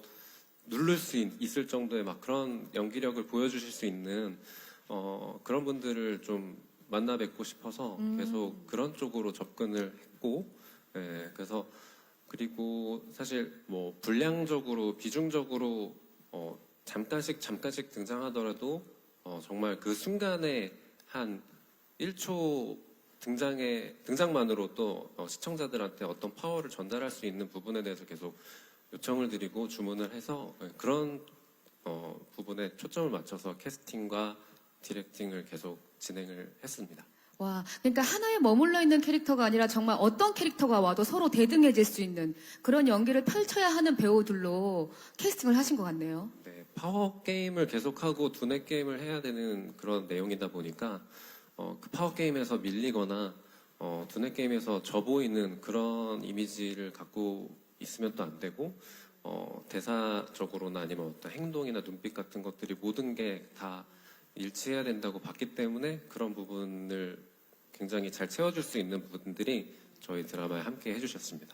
누를 수 있을 정도의 막 그런 연기력을 보여주실 수 있는 그런 분들을 좀 만나 뵙고 싶어서 계속 그런 쪽으로 접근을 했고, 그래서 그리고 사실 뭐 분량적으로 비중적으로 잠깐씩 등장하더라도 정말 그 순간에 한 1초 등장만으로 또 시청자들한테 어떤 파워를 전달할 수 있는 부분에 대해서 계속 요청을 드리고 주문을 해서 그런 부분에 초점을 맞춰서 캐스팅과 디렉팅을 계속 진행을 했습니다. 와, 그러니까 하나에 머물러 있는 캐릭터가 아니라 정말 어떤 캐릭터가 와도 서로 대등해질 수 있는 그런 연기를 펼쳐야 하는 배우들로 캐스팅을 하신 것 같네요. 네, 파워 게임을 계속하고 두뇌 게임을 해야 되는 그런 내용이다 보니까 그 파워 게임에서 밀리거나 두뇌 게임에서 져 보이는 그런 이미지를 갖고 있으면 또 안 되고, 대사적으로나 아니면 어떤 행동이나 눈빛 같은 것들이 모든 게 다 일치해야 된다고 봤기 때문에 그런 부분을 굉장히 잘 채워줄 수 있는 부분들이 저희 드라마에 함께 해주셨습니다.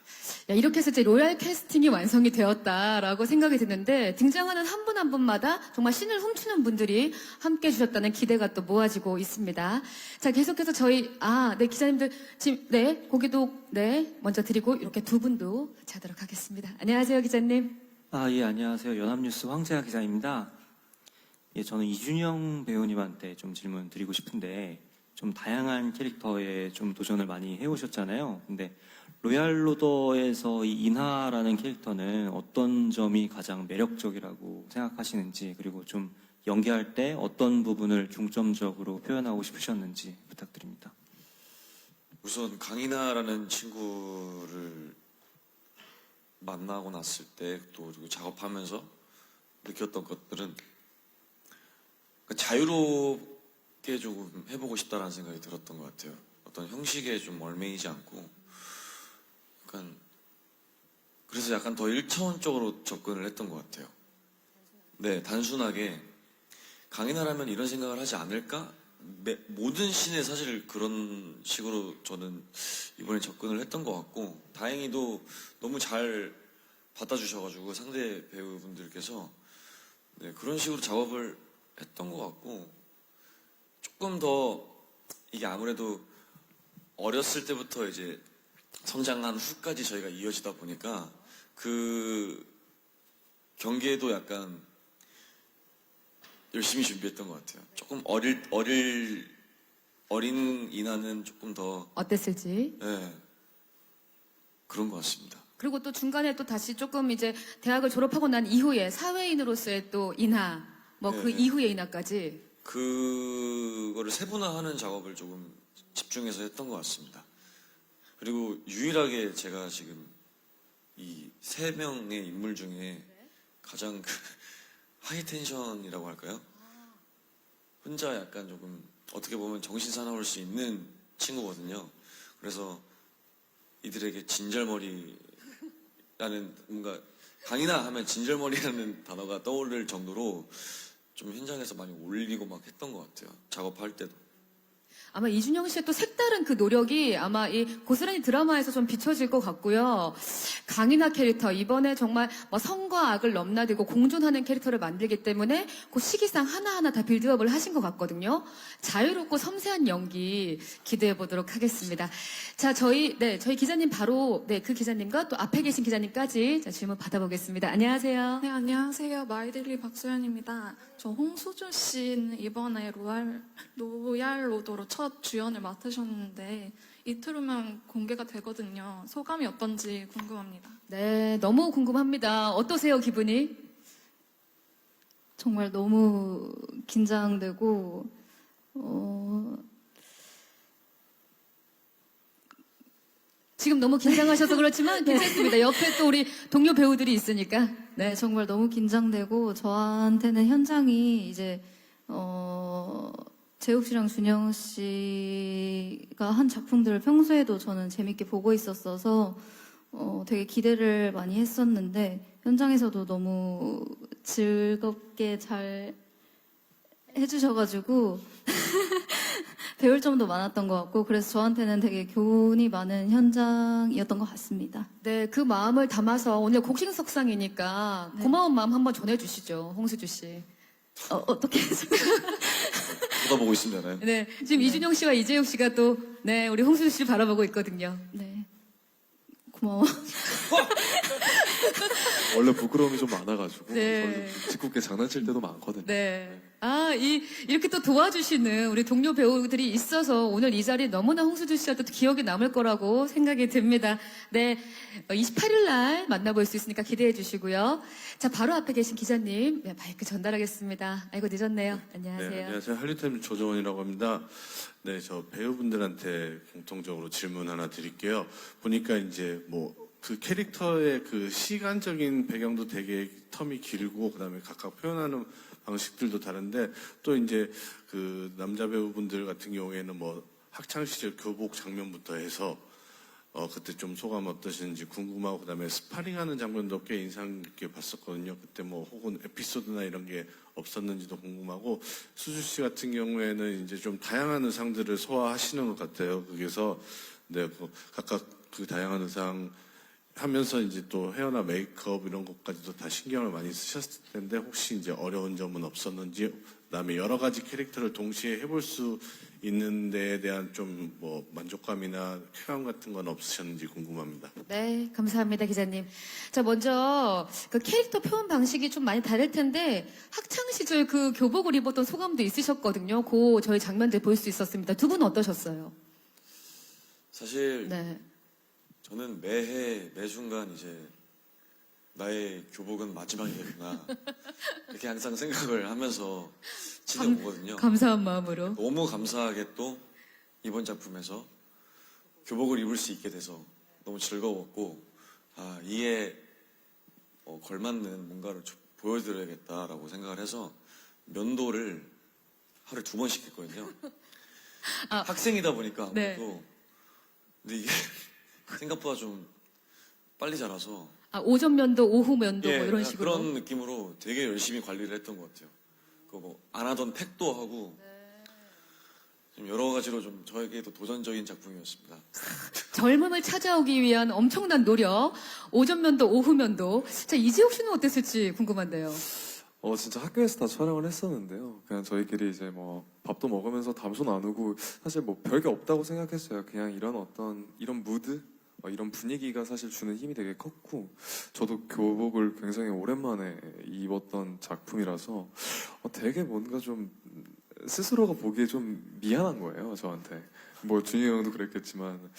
야, 이렇게 해서 이제 로얄 캐스팅이 완성이 되었다라고 생각이 드는데, 등장하는 한 분 한 분마다 정말 신을 훔치는 분들이 함께 해주셨다는 기대가 또 모아지고 있습니다. 자, 계속해서 저희, 네, 기자님들, 지금, 네, 고기도, 네, 먼저 드리고, 이렇게 두 분도 같이 하도록 하겠습니다. 안녕하세요, 기자님. 예, 안녕하세요. 연합뉴스 황재하 기자입니다. 예, 저는 이준영 배우님한테 좀 질문 드리고 싶은데, 좀 다양한 캐릭터에 좀 도전을 많이 해오셨잖아요. 근데 로얄 로더에서 이 인하라는 캐릭터는 어떤 점이 가장 매력적이라고 생각하시는지, 그리고 좀 연기할 때 어떤 부분을 중점적으로 표현하고 싶으셨는지 부탁드립니다. 우선 강인하라는 친구를 만나고 났을 때 또 그리고 작업하면서 느꼈던 것들은 자유롭게 조금 해보고 싶다라는 생각이 들었던 것 같아요. 어떤 형식에 좀 얽매이지 않고 그래서 약간 더 1차원적으로 접근을 했던 것 같아요. 네, 단순하게 강인하라면 이런 생각을 하지 않을까? 모든 씬에 사실 그런 식으로 저는 이번에 접근을 했던 것 같고, 다행히도 너무 잘 받아주셔가지고 상대 배우분들께서 네, 그런 식으로 작업을 했던 것 같고, 조금 더 이게 아무래도 어렸을 때부터 이제 성장한 후까지 저희가 이어지다 보니까 그 경기에도 약간 열심히 준비했던 것 같아요. 조금 어린 이나는 조금 더 어땠을지. 네, 그런 것 같습니다. 그리고 또 중간에 또 다시 조금 이제 대학을 졸업하고 난 이후에 사회인으로서의 또 인하, 뭐 그 네. 이후의 인하까지. 그거를 세분화하는 작업을 조금 집중해서 했던 것 같습니다. 그리고 유일하게 제가 지금 이 3명의 인물 중에 가장 하이텐션이라고 할까요? 혼자 약간 조금 어떻게 보면 정신 사나울 수 있는 친구거든요. 그래서 이들에게 진절머리라는, 뭔가 강인하 하면 진절머리라는 단어가 떠오를 정도로 좀 현장에서 많이 올리고 막 했던 것 같아요. 작업할 때도. 아마 이준영 씨의 또 색다른 그 노력이 아마 이 고스란히 드라마에서 좀 비춰질 것 같고요. 강인하 캐릭터, 이번에 정말 뭐 성과 악을 넘나들고 공존하는 캐릭터를 만들기 때문에 그 시기상 하나하나 다 빌드업을 하신 것 같거든요. 자유롭고 섬세한 연기 기대해 보도록 하겠습니다. 자, 저희 기자님 바로, 그 기자님과 또 앞에 계신 기자님까지 질문 받아보겠습니다. 안녕하세요. 네, 안녕하세요. 마이데일리 박소연입니다. 저 홍수준 씨는 이번에 로얄 로더로 첫 주연을 맡으셨는데 이틀 후면 공개가 되거든요. 소감이 어떤지 궁금합니다. 네, 너무 궁금합니다. 어떠세요, 기분이? 정말 너무 긴장되고, 지금 너무 긴장하셔서 그렇지만 괜찮습니다. 옆에 또 우리 동료 배우들이 있으니까. 네, 정말 너무 긴장되고, 저한테는 현장이 이제, 재욱 씨랑 준영 씨가 한 작품들을 평소에도 저는 재밌게 보고 있었어서 되게 기대를 많이 했었는데 현장에서도 너무 즐겁게 잘 해주셔가지고 배울 점도 많았던 것 같고 그래서 저한테는 되게 교훈이 많은 현장이었던 것 같습니다. 네, 그 마음을 담아서 오늘 곡신석상이니까 네. 고마운 마음 한번 전해주시죠, 홍수주 씨. 어떻게 해서 쳐다보고 있습니다. 네. 네, 지금 이준영 씨와 이재욱 씨가 또, 네, 우리 홍수주 씨를 바라보고 있거든요. 네 고마워. 원래 부끄러움이 좀 많아가지고 네. 저희 짓궂게 장난칠 때도 많거든요. 네. 아, 이렇게 또 도와주시는 우리 동료 배우들이 있어서 오늘 이 자리 너무나 홍수주 씨한테 또 기억에 남을 거라고 생각이 듭니다. 네. 28일 날 만나볼 수 있으니까 기대해 주시고요. 자, 바로 앞에 계신 기자님, 네, 마이크 전달하겠습니다. 아이고, 늦었네요. 안녕하세요. 네, 안녕하세요. 한류타임 조정원이라고 합니다. 네, 저 배우분들한테 공통적으로 질문 하나 드릴게요. 보니까 이제 뭐 그 캐릭터의 그 시간적인 배경도 되게 텀이 길고 그다음에 각각 표현하는 방식들도 다른데 또 이제 그 남자 배우분들 같은 경우에는 뭐 학창 시절 교복 장면부터 해서 그때 좀 소감 어떠신지 궁금하고 그다음에 스파링하는 장면도 꽤 인상 깊게 봤었거든요. 그때 뭐 혹은 에피소드나 이런 게 없었는지도 궁금하고 수주 씨 같은 경우에는 이제 좀 다양한 의상들을 소화하시는 것 같아요. 거기서 네, 각각 그 다양한 의상 하면서 이제 또 헤어나 메이크업 이런 것까지도 다 신경을 많이 쓰셨을 텐데 혹시 이제 어려운 점은 없었는지 그다음에 여러 가지 캐릭터를 동시에 해볼 수 있는 데에 대한 좀 뭐 만족감이나 쾌감 같은 건 없으셨는지 궁금합니다. 네, 감사합니다, 기자님. 자, 먼저 그 캐릭터 표현 방식이 좀 많이 다를 텐데 학창 시절 그 교복을 입었던 소감도 있으셨거든요. 그 저희 장면들 볼 수 있었습니다. 두 분은 어떠셨어요? 사실 네. 저는 매해 매순간 이제 나의 교복은 마지막이겠구나 이렇게 항상 생각을 하면서 지내오거든요. 감사한 마음으로. 너무 감사하게 또 이번 작품에서 교복을 입을 수 있게 돼서 너무 즐거웠고 이에 걸맞는 뭔가를 보여드려야겠다라고 생각을 해서 면도를 하루에 2번씩 했거든요. 학생이다 보니까 아무래도 네. 근데 이게 생각보다 좀 빨리 자라서 오전 면도, 오후 면도 뭐 이런 식으로. 그런 느낌으로 되게 열심히 관리를 했던 것 같아요. 그 뭐 안 하던 팩도 하고 좀 여러 가지로 좀 저에게도 도전적인 작품이었습니다. 젊음을 찾아오기 위한 엄청난 노력. 오전 면도, 오후 면도. 자, 이재욱 씨는 어땠을지 궁금한데요. 진짜 학교에서 다 촬영을 했었는데요. 그냥 저희끼리 이제 뭐 밥도 먹으면서 담소 나누고 사실 뭐 별게 없다고 생각했어요. 그냥 이런 무드, 이런 분위기가 사실 주는 힘이 되게 컸고 저도 교복을 굉장히 오랜만에 입었던 작품이라서 되게 뭔가 좀 스스로가 보기에 좀 미안한 거예요, 저한테. 뭐 준이 형도 그랬겠지만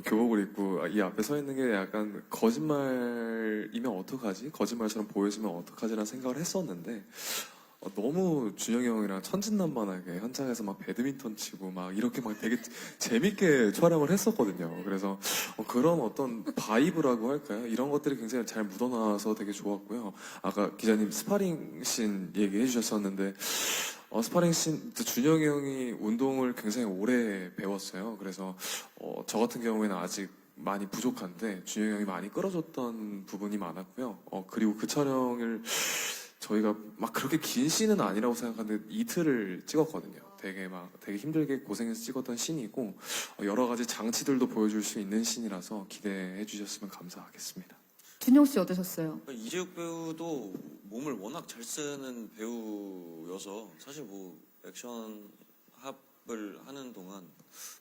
교복을 입고 이 앞에 서 있는 게 약간 거짓말이면 어떡하지? 거짓말처럼 보여지면 어떡하지라는 생각을 했었는데 너무 준영이 형이랑 천진난만하게 현장에서 막 배드민턴 치고 막 이렇게 막 되게 재밌게 촬영을 했었거든요. 그래서 그런 어떤 바이브라고 할까요? 이런 것들이 굉장히 잘 묻어나와서 되게 좋았고요. 아까 기자님 스파링 씬 얘기해 주셨었는데 스파링 씬 준영이 형이 운동을 굉장히 오래 배웠어요. 그래서 저 같은 경우에는 아직 많이 부족한데 준영이 형이 많이 끌어줬던 부분이 많았고요. 그리고 그 촬영을 저희가 막 그렇게 긴 씬은 아니라고 생각하는데 이틀을 찍었거든요. 되게 힘들게 고생해서 찍었던 씬이고 여러 가지 장치들도 보여줄 수 있는 씬이라서 기대해 주셨으면 감사하겠습니다. 준영 씨 어떠셨어요? 이재욱 배우도 몸을 워낙 잘 쓰는 배우여서 사실 뭐 액션 합을 하는 동안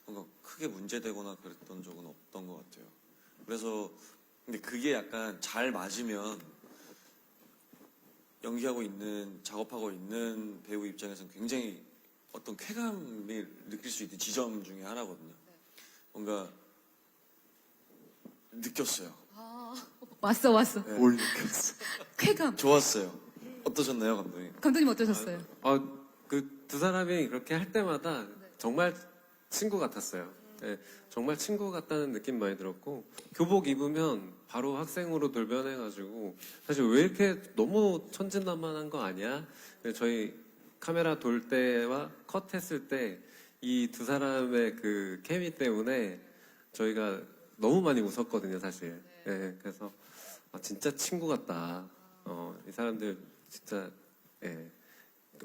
뭔가 크게 문제되거나 그랬던 적은 없던 것 같아요. 그래서 근데 그게 약간 잘 맞으면 연기하고 있는 작업하고 있는 배우 입장에서는 굉장히 어떤 쾌감을 느낄 수 있는 지점 중에 하나거든요. 뭔가 느꼈어요. 왔어. 네. 뭘 느꼈어? 쾌감. 좋았어요. 어떠셨나요, 감독님? 감독님 어떠셨어요? 그 두 사람이 그렇게 할 때마다 정말 친구 같았어요. 네, 정말 친구 같다는 느낌 많이 들었고 교복 입으면 바로 학생으로 돌변해가지고 사실 왜 이렇게 너무 천진난만한 거 아니야? 저희 카메라 돌 때와 컷했을 때 이 두 사람의 그 케미 때문에 저희가 너무 많이 웃었거든요, 사실. 예, 그래서 진짜 친구 같다. 이 사람들 진짜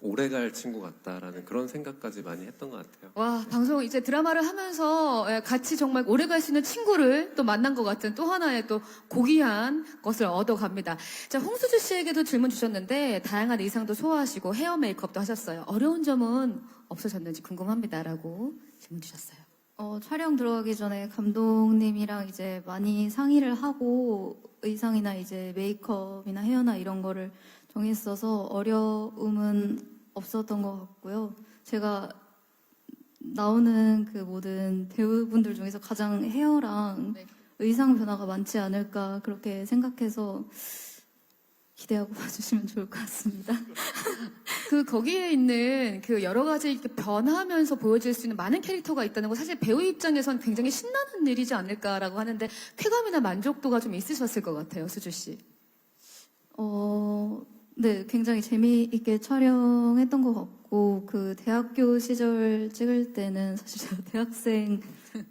오래갈 친구 같다라는 그런 생각까지 많이 했던 것 같아요. 와, 방송 이제 드라마를 하면서 같이 정말 오래 갈 수 있는 친구를 또 만난 것 같은 또 하나의 또 고귀한 것을 얻어갑니다. 자, 홍수주 씨에게도 질문 주셨는데 다양한 의상도 소화하시고 헤어 메이크업도 하셨어요. 어려운 점은 없으셨는지 궁금합니다라고 질문 주셨어요. 촬영 들어가기 전에 감독님이랑 이제 많이 상의를 하고 의상이나 이제 메이크업이나 헤어나 이런 거를 정했어서 어려움은 없었던 것 같고요. 제가 나오는 그 모든 배우분들 중에서 가장 헤어랑 의상 변화가 많지 않을까 그렇게 생각해서 기대하고 봐주시면 좋을 것 같습니다. 거기에 있는 그 여러 가지 이렇게 변하면서 보여질 수 있는 많은 캐릭터가 있다는 거 사실 배우 입장에선 굉장히 신나는 일이지 않을까라고 하는데 쾌감이나 만족도가 좀 있으셨을 것 같아요, 수주 씨. 네, 굉장히 재미있게 촬영했던 것 같고, 그 대학교 시절 찍을 때는 사실 제가 대학생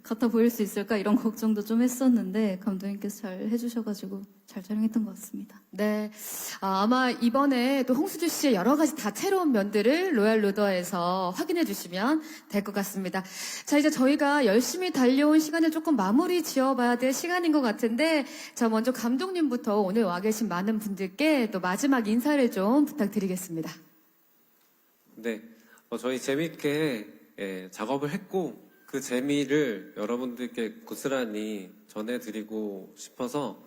같아 보일 수 있을까 이런 걱정도 좀 했었는데, 감독님께서 잘 해주셔가지고 잘 촬영했던 것 같습니다. 네. 아마 이번에 또 홍수주 씨의 여러 가지 다채로운 면들을 로얄 로더에서 확인해 주시면 될 것 같습니다. 자, 이제 저희가 열심히 달려온 시간을 조금 마무리 지어봐야 될 시간인 것 같은데, 자, 먼저 감독님부터 오늘 와 계신 많은 분들께 또 마지막 인사를 좀 부탁드리겠습니다. 네, 저희 재밌게 작업을 했고 그 재미를 여러분들께 고스란히 전해드리고 싶어서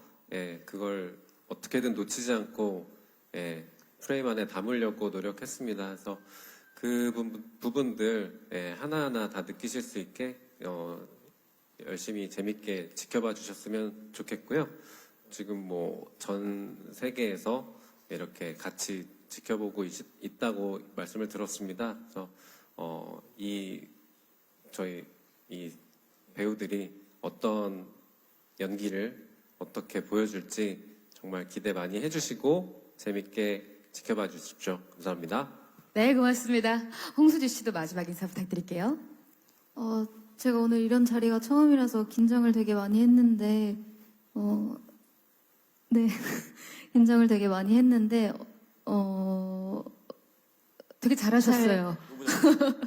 그걸 어떻게든 놓치지 않고 프레임 안에 담으려고 노력했습니다. 그래서 그 부분들 하나하나 다 느끼실 수 있게 열심히 재밌게 지켜봐 주셨으면 좋겠고요. 지금 뭐 전 세계에서 이렇게 같이 지켜보고 있다고 말씀을 들었습니다. 그래서 저희 이 배우들이 어떤 연기를 어떻게 보여줄지 정말 기대 많이 해주시고 재밌게 지켜봐 주십시오. 감사합니다. 네, 고맙습니다. 홍수주 씨도 마지막 인사 부탁드릴게요. 제가 오늘 이런 자리가 처음이라서 긴장을 되게 많이 했는데, 네, 긴장을 되게 많이 했는데, 되게 잘하셨어요.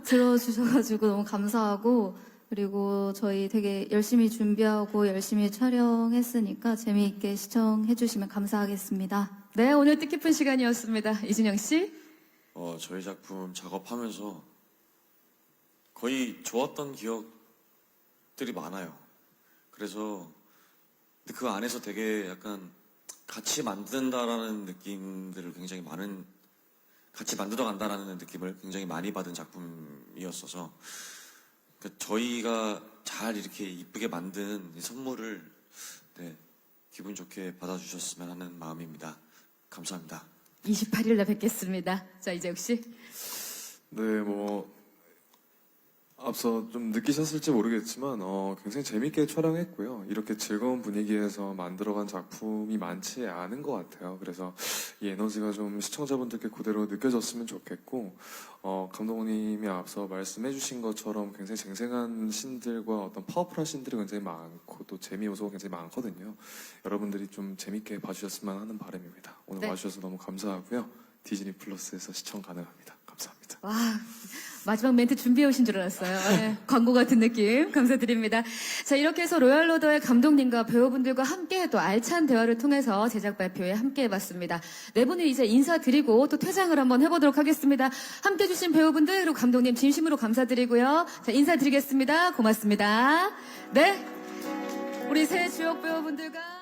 들어주셔가지고 너무 감사하고, 그리고 저희 되게 열심히 준비하고 열심히 촬영했으니까 재미있게 시청해주시면 감사하겠습니다. 네, 오늘 뜻깊은 시간이었습니다. 이준영 씨. 저희 작품 작업하면서 거의 좋았던 기억들이 많아요. 그래서 그 안에서 되게 약간 같이 만든다라는 느낌들을 굉장히 같이 만들어 간다라는 느낌을 굉장히 많이 받은 작품이었어서 저희가 잘 이렇게 이쁘게 만든 이 선물을 기분 좋게 받아주셨으면 하는 마음입니다. 감사합니다. 28일날 뵙겠습니다. 자, 이재욱 씨. 네, 앞서 좀 느끼셨을지 모르겠지만 굉장히 재밌게 촬영했고요. 이렇게 즐거운 분위기에서 만들어간 작품이 많지 않은 것 같아요. 그래서 이 에너지가 좀 시청자분들께 그대로 느껴졌으면 좋겠고 감독님이 앞서 말씀해주신 것처럼 굉장히 쟁쟁한 씬들과 어떤 파워풀한 씬들이 굉장히 많고 또 재미 요소가 굉장히 많거든요. 여러분들이 좀 재밌게 봐주셨으면 하는 바람입니다. 오늘 네. 와주셔서 너무 감사하고요. 디즈니 플러스에서 시청 가능합니다. 감사합니다. 와, 마지막 멘트 준비해 오신 줄 알았어요. 네, 광고 같은 느낌 감사드립니다. 자, 이렇게 해서 로얄 로더의 감독님과 배우분들과 함께 또 알찬 대화를 통해서 제작 발표에 함께 해봤습니다. 네 분을 이제 인사드리고 또 퇴장을 한번 해보도록 하겠습니다. 함께 해주신 배우분들 그리고 감독님 진심으로 감사드리고요. 자, 인사드리겠습니다. 고맙습니다. 네, 우리 새 주역 배우분들과